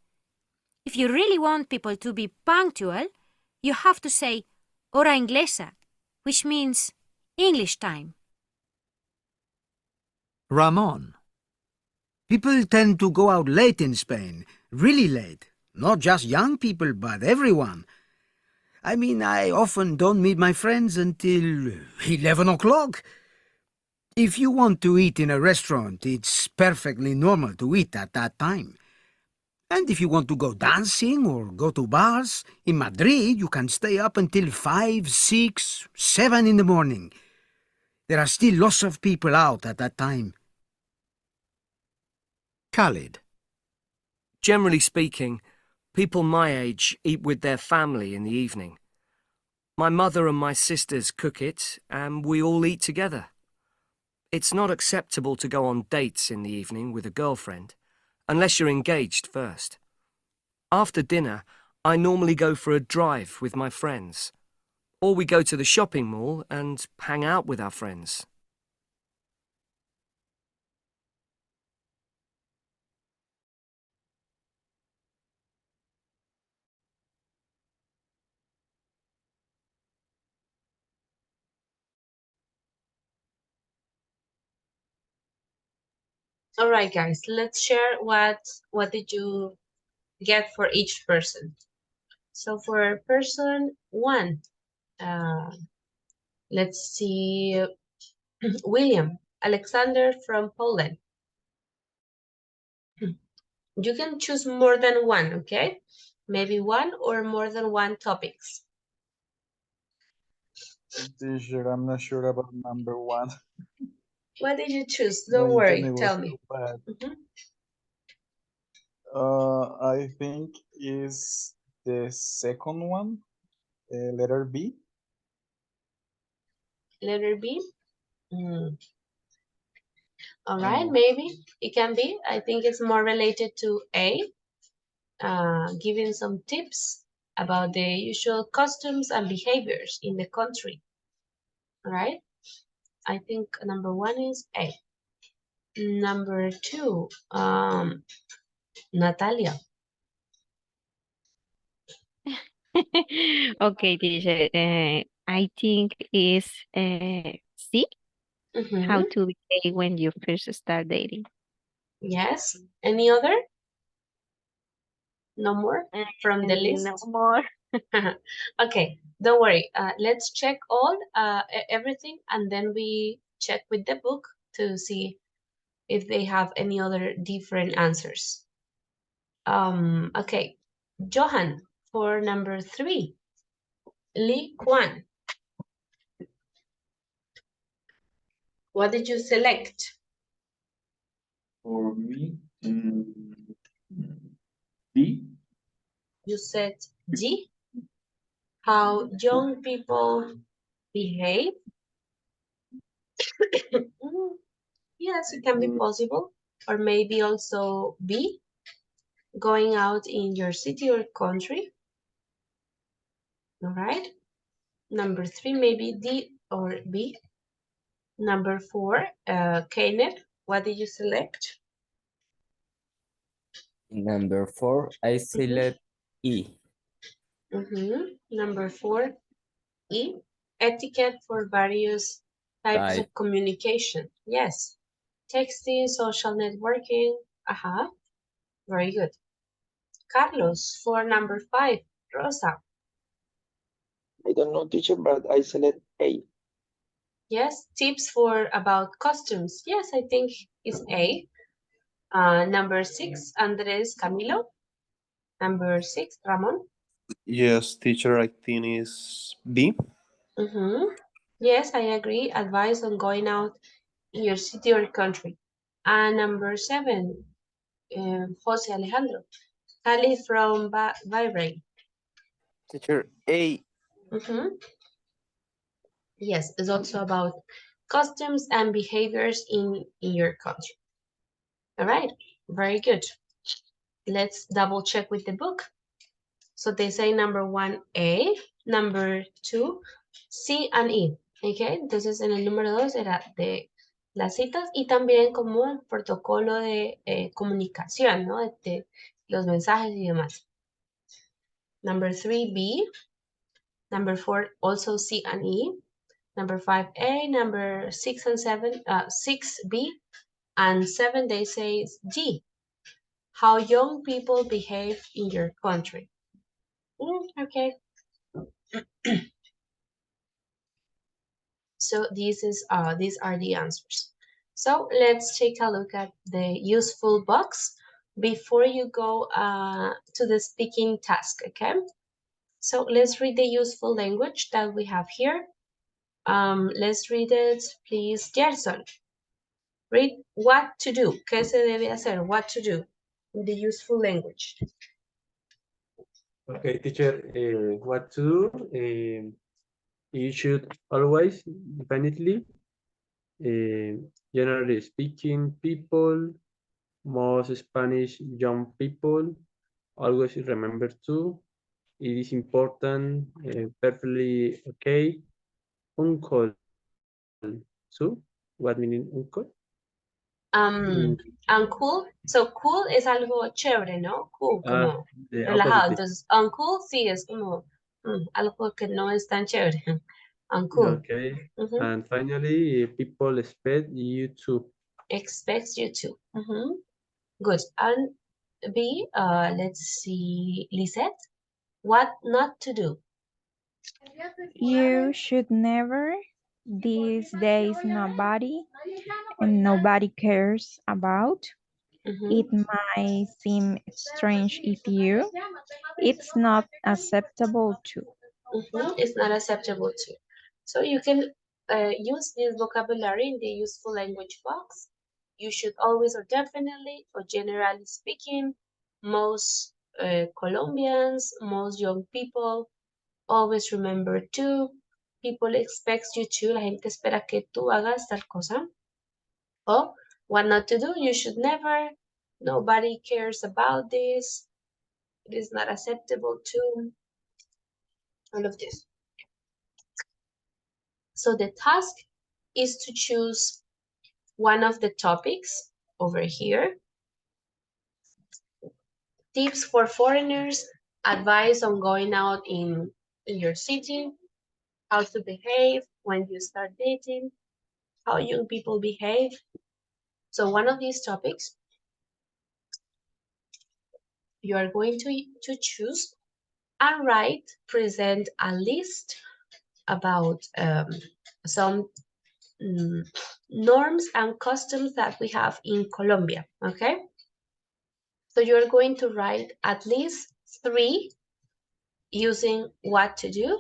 If you really want people to be punctual, you have to say hora inglesa, which means English time. Ramon. People tend to go out late in Spain, really late. Not just young people, but everyone. I mean, I often don't meet my friends until 11 o'clock. If you want to eat in a restaurant, it's perfectly normal to eat at that time. And if you want to go dancing or go to bars, in Madrid you can stay up until 5, 6, 7 in the morning. There are still lots of people out at that time. Khalid. Generally speaking, people my age eat with their family in the evening. My mother and my sisters cook it, and we all eat together. It's not acceptable to go on dates in the evening with a girlfriend, unless you're engaged first. After dinner, I normally go for a drive with my friends, or we go to the shopping mall and hang out with our friends. All right, guys, let's share what did you get for each person. So for person 1, let's see, William Alexander from Poland. You can choose more than one, okay? Maybe one or more than one topics. Teacher, I'm not sure about number 1. What did you choose? My Don't worry, internet was tell me. too bad. I think is the second one, letter B. Letter B? All right, maybe it can be. I think it's more related to A, giving some tips about the usual customs and behaviors in the country. All right, I think number 1 is A. Number 2, Natalia. Okay, teacher. I think is C. How to behave when you first start dating. Yes. Any other? No more from the list? No more. Okay, don't worry. Let's check all everything, and then we check with the book to see if they have any other different answers. Okay, Johan, for number 3, Lee Kwan. What did you select? For me, D. You said D. How young people behave. Yes, it can be possible. Or maybe also B, going out in your city or country. All right. Number 3, maybe D or B. Number 4, Kenneth, what did you select? Number 4, I select E. Number 4, E, etiquette for various types Type. of communication. Yes. Texting, social networking. Very good. Carlos, for number 5, Rosa. I don't know, teacher, but I select A. Yes, tips for about costumes. Yes, I think it's A. Number 6, Andres Camilo. Number 6, Ramon. Yes, teacher, I think is B. Yes, I agree. Advice on going out in your city or country. And number 7, Jose Alejandro. Cali from Bahrain. Teacher, A. Yes, it's also about customs and behaviors in your country. All right, very good. Let's double check with the book. So they say number 1, A, number 2, C and E. Okay, entonces en el número 2 era de las citas y también como el protocolo de comunicación, ¿no? De los mensajes y demás. Number 3, B. Number 4, also C and E. Number 5, A. Number 6 and 7, 6, B. And 7, they say D. How young people behave in your country. Okay. So these are the answers. So let's take a look at the useful box before you go to the speaking task, okay? So let's read the useful language that we have here. Let's read it, please, Gerson. Read what to do. ¿Qué se debe hacer? What to do. The useful language. Okay, teacher, what to do? You should always, definitely, generally speaking, people, most Spanish young people, always remember to. It is important, perfectly okay. Uncle. So, what meaning uncle? Uncool. So cool es algo chévere, ¿no? Cool, como The relajado. opposite. Entonces, uncool sí es como algo que no es tan chévere. Uncool. Okay. And finally, people expect you to. Expects you to. Good. And B, let's see, Lisette. What not to do? You should never. These days nobody cares about. It might seem strange if you. It's not acceptable to. It's not acceptable to. So you can use this vocabulary in the useful language box. You should always or definitely or generally speaking, most Colombians, most young people always remember to. People expect you to. La gente espera que tú hagas tal cosa. O what not to do. You should never. Nobody cares about this. It is not acceptable to. All of this. So the task is to choose one of the topics over here. Tips for foreigners, advice on going out in your city, how to behave when you start dating, how young people behave. So one of these topics, you are going to choose and write, present a list about some norms and customs that we have in Colombia, okay? So you're going to write at least 3 using what to do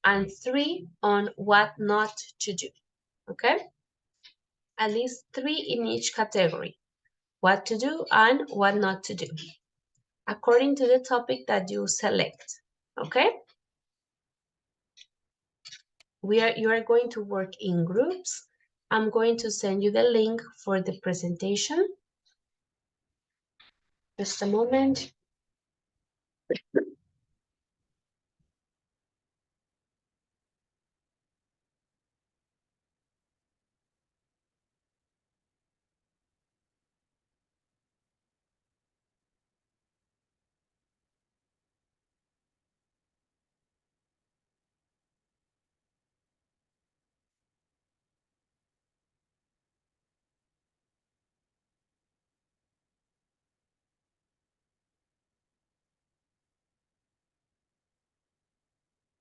and 3 on what not to do, okay? At least 3 in each category, what to do and what not to do, according to the topic that you select, okay? You are going to work in groups. I'm going to send you the link for the presentation. Just a moment.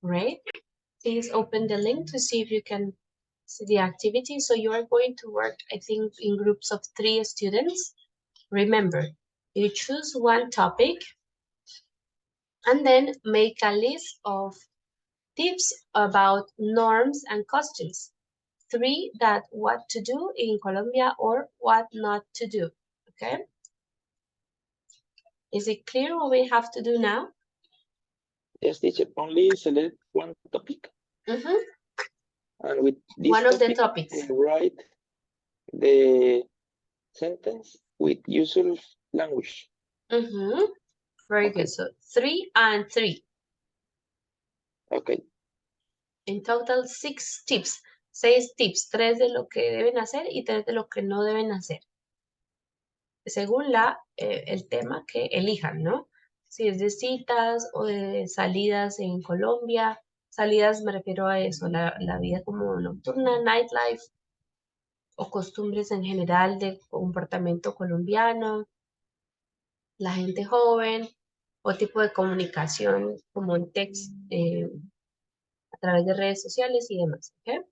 Right? Please open the link to see if you can see the activity. So you are going to work, I think, in groups of 3 students. Remember, you choose one topic and then make a list of tips about norms and customs. 3 that what to do in Colombia or what not to do, okay? Is it clear what we have to do now? Yes, teacher, only select one topic. Mm-hmm. And with this One of the topic, topics. write the sentence with usual language. Mm-hmm. Very good. So 3 and 3. Okay. In total, 6 tips. 6 tips. 3 de lo que deben hacer y 3 de lo que no deben hacer. Según el tema que elijan, ¿no? Si es de citas o de salidas en Colombia. Salidas me refiero a eso, la vida como nocturna, nightlife, o costumbres en general de comportamiento colombiano, la gente joven, o tipo de comunicación como en text, a través de redes sociales y demás, ¿ok?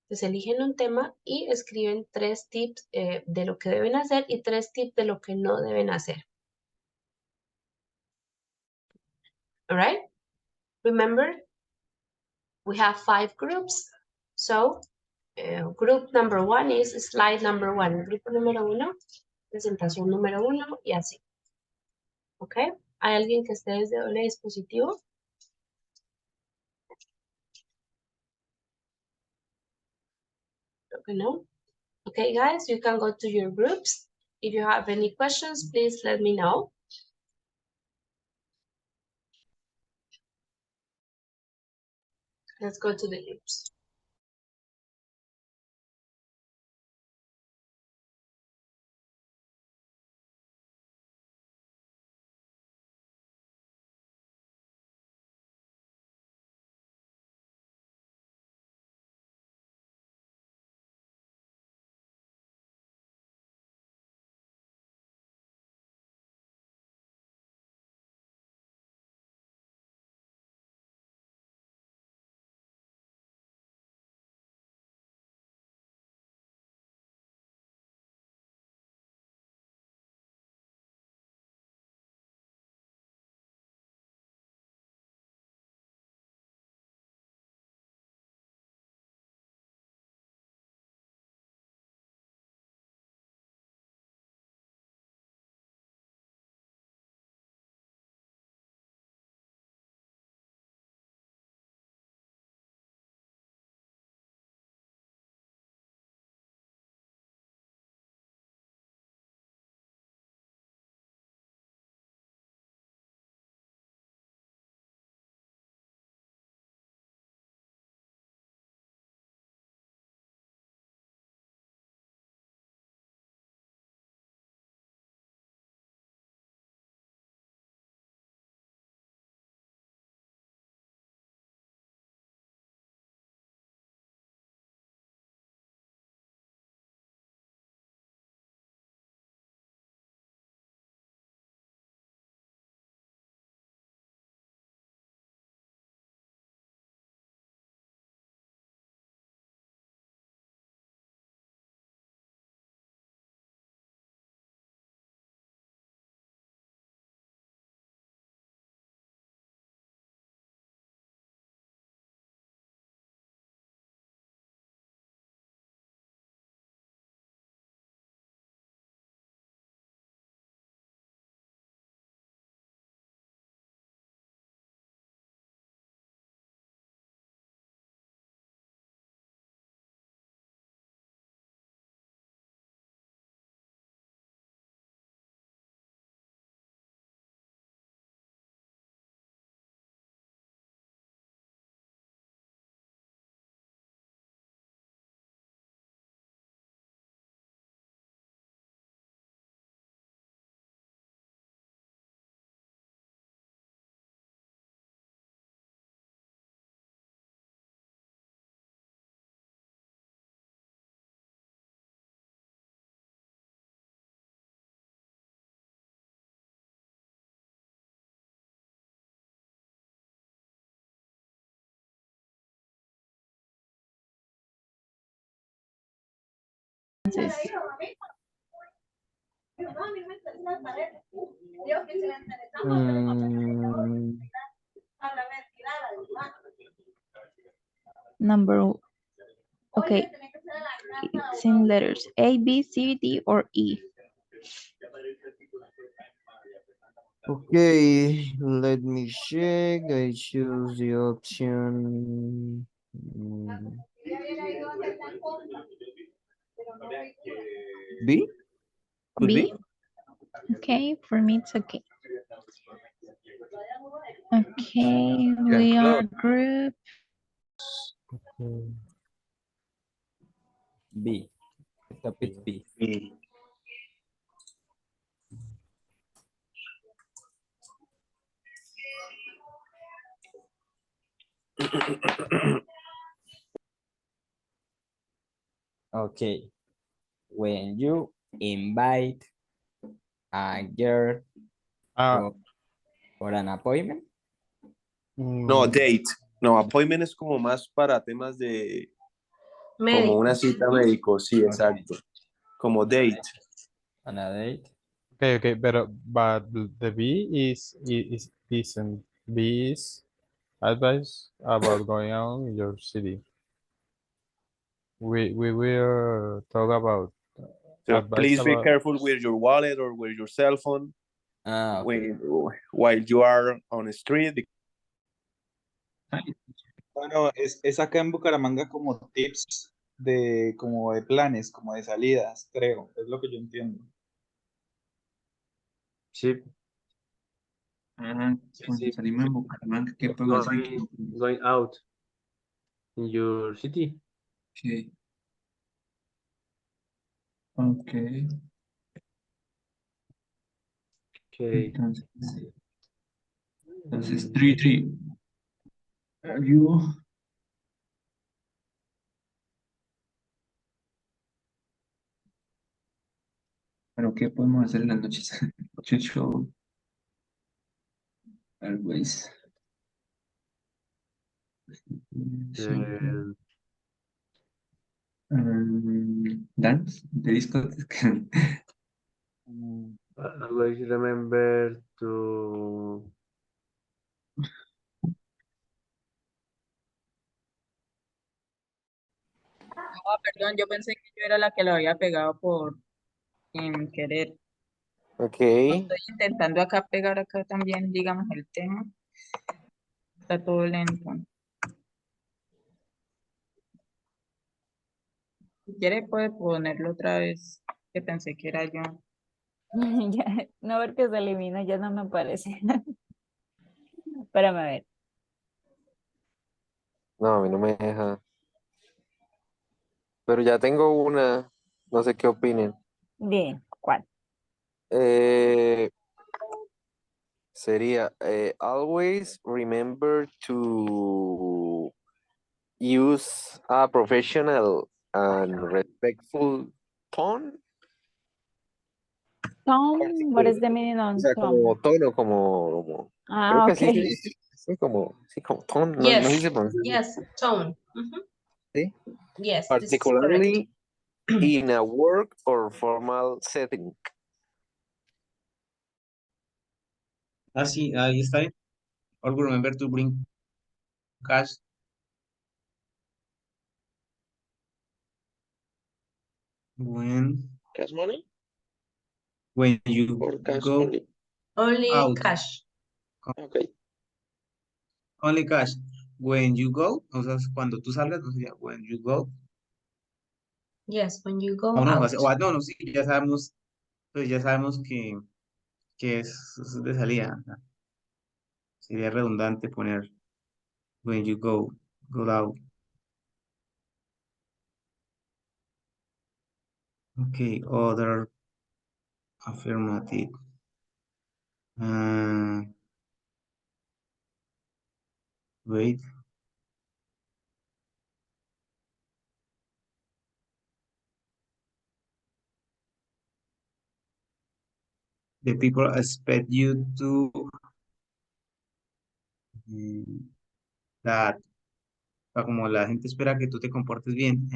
Entonces eligen un tema y escriben 3 tips de lo que deben hacer y 3 tips de lo que no deben hacer. All right? Remember, we have 5 groups. So, group number 1 is slide number 1. Grupo número 1, presentación número 1 y así. ¿Ok? ¿Hay alguien que esté desde doble dispositivo? Creo que no. Okay, guys, you can go to your groups. If you have any questions, please let me know. Let's go to the groups. places. Mm, Number, okay, it's in letters A, B, C, D, or E. Okay, let me check. I choose the option B. Could B? be. Okay, for me it's okay. Okay, Yeah, we are close. group. B. The topic B. Okay. When you invite a girl for an appointment. No, date. No, appointment es como más para temas de como una Médicos. cita médico, sí, exacto. Como date. On a date. Okay, but the B is decent. B is advice about going out in your city. We will talk about So advice please be about careful with your wallet or with your cell phone Okay. while you are on the street. Bueno, es acá en Bucaramanga como tips de como de planes, como de salidas, creo, es lo que yo entiendo. Sí. Cuando Sí. salimos en Bucaramanga, ¿qué puedo hacer? Going out in your city. Sí. Ok. Okay. Entonces 3. Are you? ¿Pero qué podemos hacer en las noches? Chucho. Always. Dance, the discotheque. I always remember to Perdón, yo pensé que yo era la que lo había pegado por sin querer. Okay. Estoy intentando acá pegar acá también, digamos, el tema. Está todo lento. Si quiere puede ponerlo otra vez, que pensé que era yo. No ver que se elimina, ya no me aparece. Espérame a ver. No, a mí no me deja. Pero ya tengo una, no sé qué opinen. Bien, ¿cuál? Sería, always remember to use a professional and respectful tone. Tom, what is the meaning O on sea, Tom? como tono, como, creo Ah, que ok. así se dice. Sí, como tone, no, no sé si Yes, se pronuncia así. yes, tone. Mhm. ¿Sí? Yes, this is correct. Particularly in a work or formal setting. Ah, sí, ahí está bien. Always remember to bring cash when Cash money you or cash go only? Only out. cash. Okay. Only cash. When you go, o sea, cuando tú salgas, no sé, when you go. Yes, when you go O no, out. no, sí, ya sabemos, pues ya sabemos que es de salida. Ajá. Sería redundante poner when you go out. Okay, other affirmative. Wait. The people expect you to that. O sea, como la gente espera que tú te comportes bien.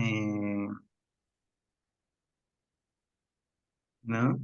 ¿No?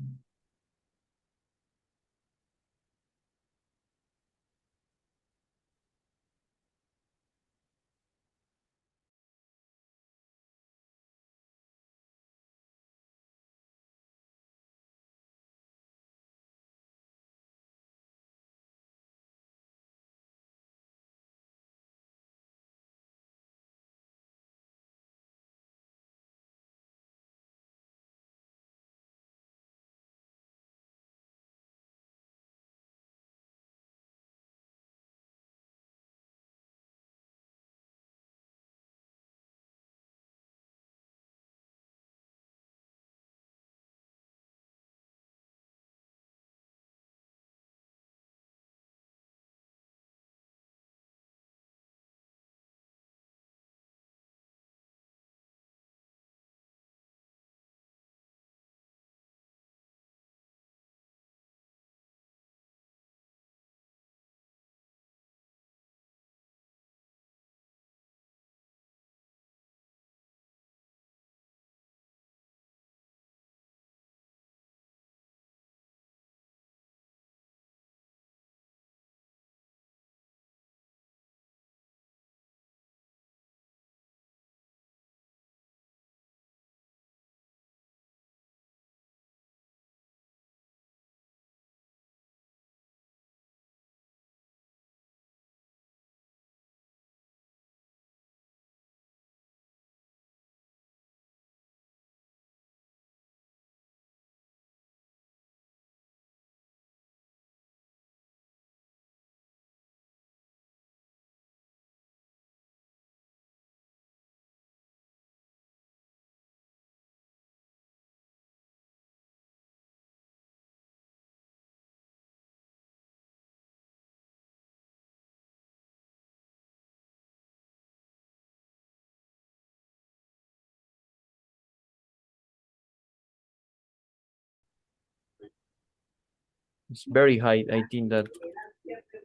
It's very high. I think that.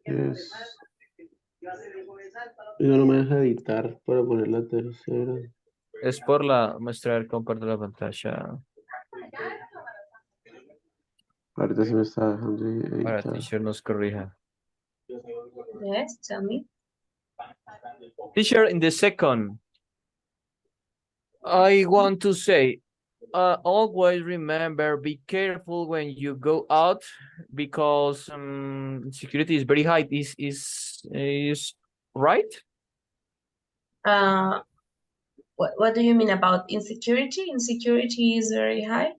Yes. Yo no me deja editar para poner la tercera. Es por la mostrar, comparto la pantalla. Ahorita sí me está dejando Para editar. teacher nos corrija. Yes, tell me. Teacher, in the second, I want to say, always remember, be careful when you go out because security is very high. Is right? What do you mean about insecurity? Insecurity is very high.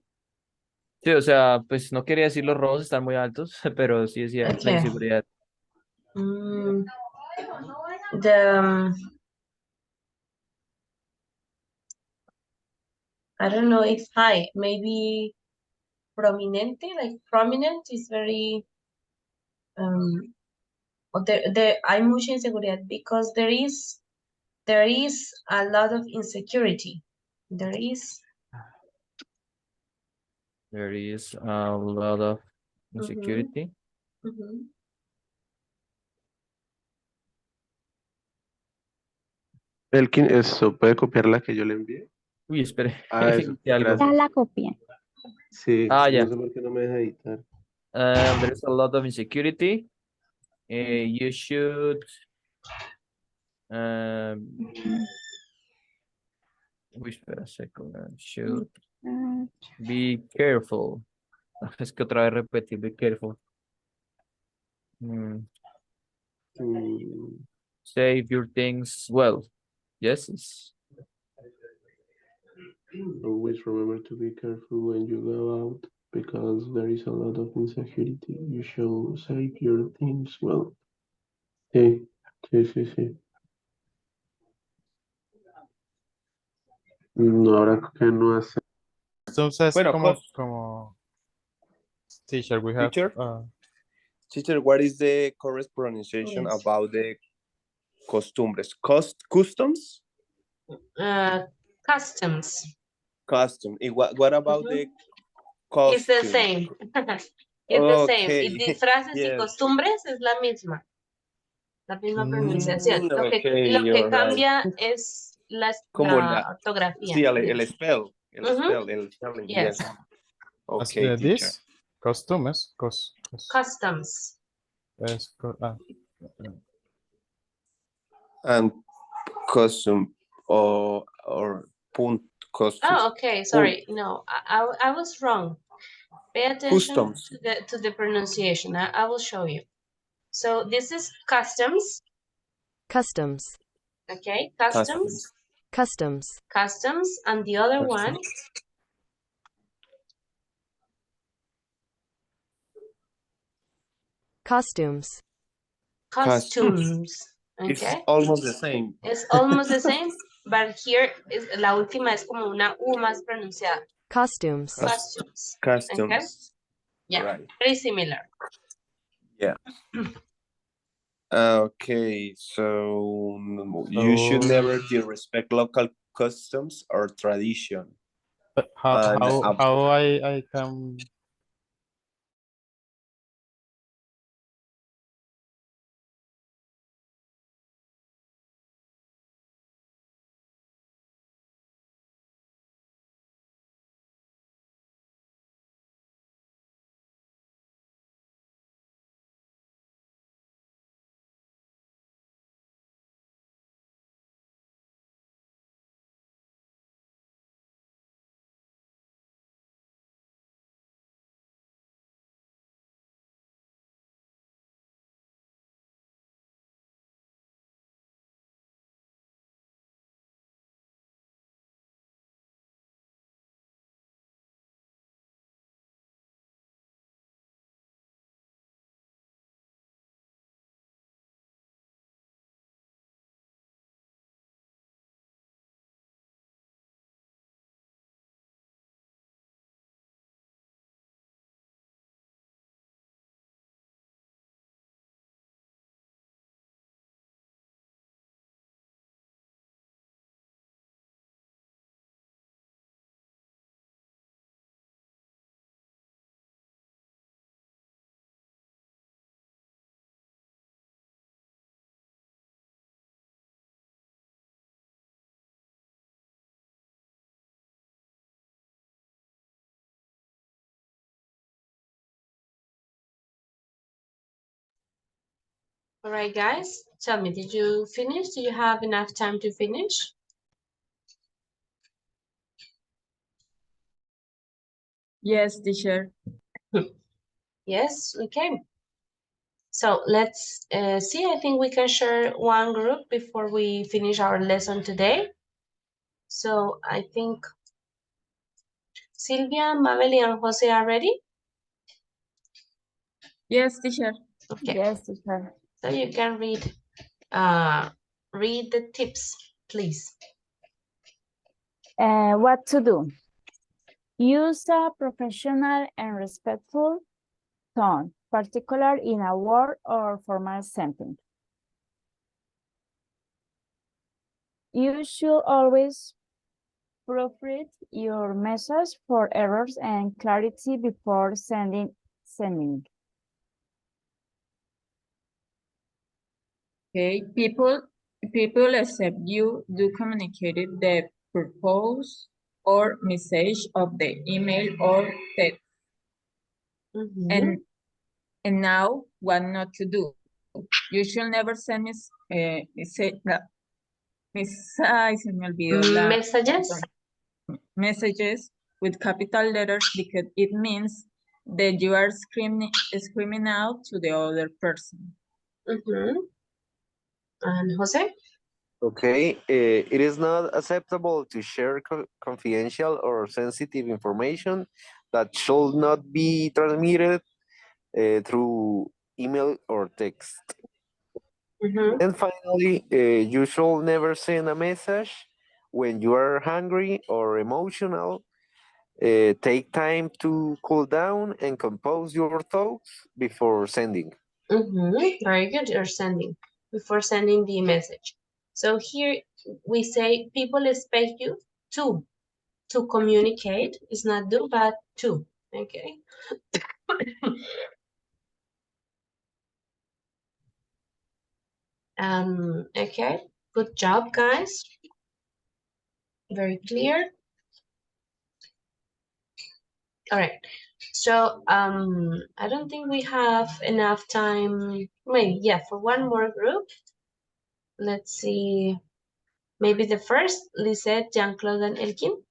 Sí, o sea, pues no quería decir los robos están muy altos, pero sí decía la Okay. inseguridad. The I don't know if high, maybe prominente, like prominent is very hay mucha inseguridad because there is a lot of insecurity. There is a lot of insecurity. Elkin, ¿eso puede copiar la que yo le envié? Uy, espere. Ah, eso, Hice algo. Ya gracias. la copié. Sí, Ah, no ya. sé por qué no me deja editar. There's a lot of insecurity. You should espera a second. Should be careful. Es que otra vez repetí, be careful. Save your things well. Yes. Always remember to be careful when you go out because there is a lot of insecurity. You should save your things well. Sí. No, ahora que no hace. Entonces, Bueno, como teacher, we have teacher, what is the correct pronunciation about the costumbres? Customs? Customs. Custom. What about the costume? It's the same. It's the same. Y disfraces y costumbres es la misma pronunciación. Lo que cambia es la Como ortografía. sí, el spell. El Yes. spelling, yes. Okay, teacher. This customs, Customs. And custom or punt customs. Oh, okay. Sorry. No, I was wrong. Pay attention Customs. to the pronunciation. I will show you. So this is customs. Customs. Okay, customs. Customs. Customs, and the other one. Costumes. Costumes. It's Okay. almost the same. It's almost the same, but here is la última es como una U más pronunciada. Costumes. Costumes. Customs. Okay. Yeah, Right. very similar. Yeah. Okay, so you should never disrespect local customs or tradition. How I can All right, guys, tell me, did you finish? Do you have enough time to finish? Yes, teacher. Yes, okay. So let's see. I think we can share one group before we finish our lesson today. So I think Sylvia, Mabel, and Jose are ready. Yes, teacher. Okay. Yes, teacher. So you can read the tips, please. What to do? Use a professional and respectful tone, particularly in a word or formal sentence. You should always proofread your message for errors and clarity before sending. Okay, people except you do communicate the purpose or message of the email or text. And now what not to do. You should never send messages with capital letters because it means that you are screaming out to the other person. And Jose? Okay, it is not acceptable to share confidential or sensitive information that should not be transmitted through email or text. And finally, you should never send a message when you are hungry or emotional. Take time to cool down and compose your thoughts before sending. Very good, you're sending, before sending the message. So here we say people expect you to communicate. It's not do, but to, okay? Okay, good job, guys. Very clear. All right. So I don't think we have enough time. Maybe, yeah, for one more group. Let's see. Maybe the first, Lisette, Jean-Claude, and Elkin.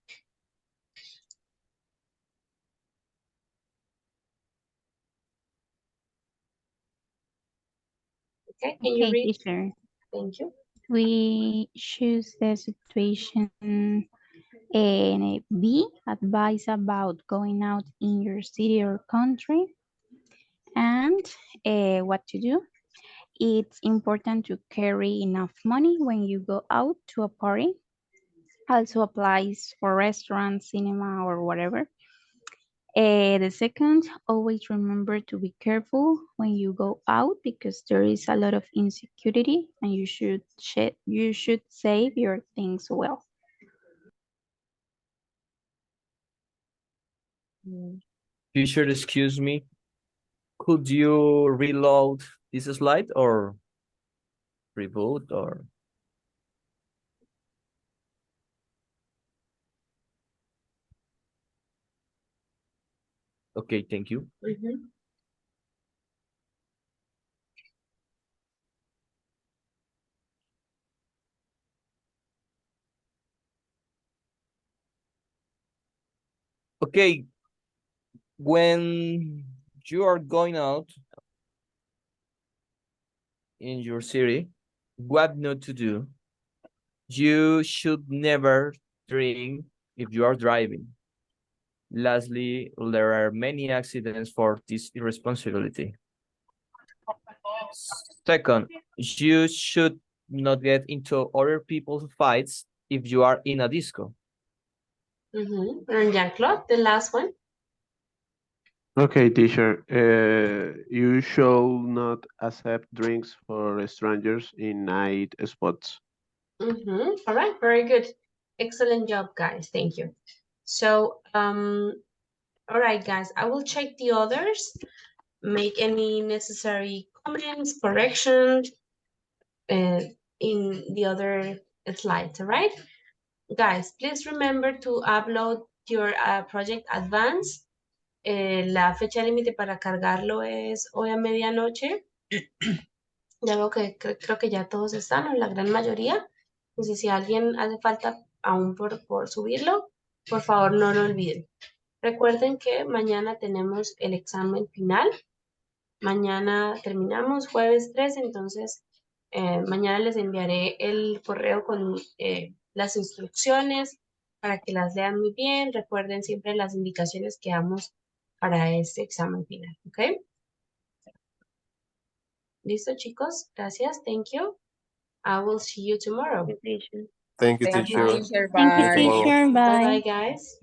Okay, can you Okay, read? teacher. Thank you. We choose the situation and B, advice about going out in your city or country, and what to do. It's important to carry enough money when you go out to a party. Also applies for restaurants, cinema, or whatever. The second, always remember to be careful when you go out because there is a lot of insecurity and you should save your things well. Teacher, excuse me. Could you reload this slide or reboot or? Okay, thank you. Okay, when you are going out in your city, what not to do? You should never drink if you are driving. Lastly, there are many accidents for this irresponsibility. Second, you should not get into other people's fights if you are in a disco. And Jean-Claude, the last one. Okay, teacher. You shall not accept drinks for strangers in night spots. All right, very good. Excellent job, guys. Thank you. So, all right, guys, I will check the others, make any necessary comments, corrections in the other slides, all right? Guys, please remember to upload your project advance. La fecha límite para cargarlo es hoy a medianoche. Ya veo que creo que ya todos están, o la gran mayoría. Entonces, si alguien hace falta aún por subirlo, por favor no lo olviden. Recuerden que mañana tenemos el examen final. Mañana terminamos, jueves 3, entonces mañana les enviaré el correo con las instrucciones para que las lean muy bien. Recuerden siempre las indicaciones que damos para este examen final, ¿ok? ¿Listo, chicos? Gracias, thank you. I will see you tomorrow. Thank you, Thank you, teacher. teacher. See Thank you, you Bye. tomorrow. teacher. Bye Bye. bye, guys.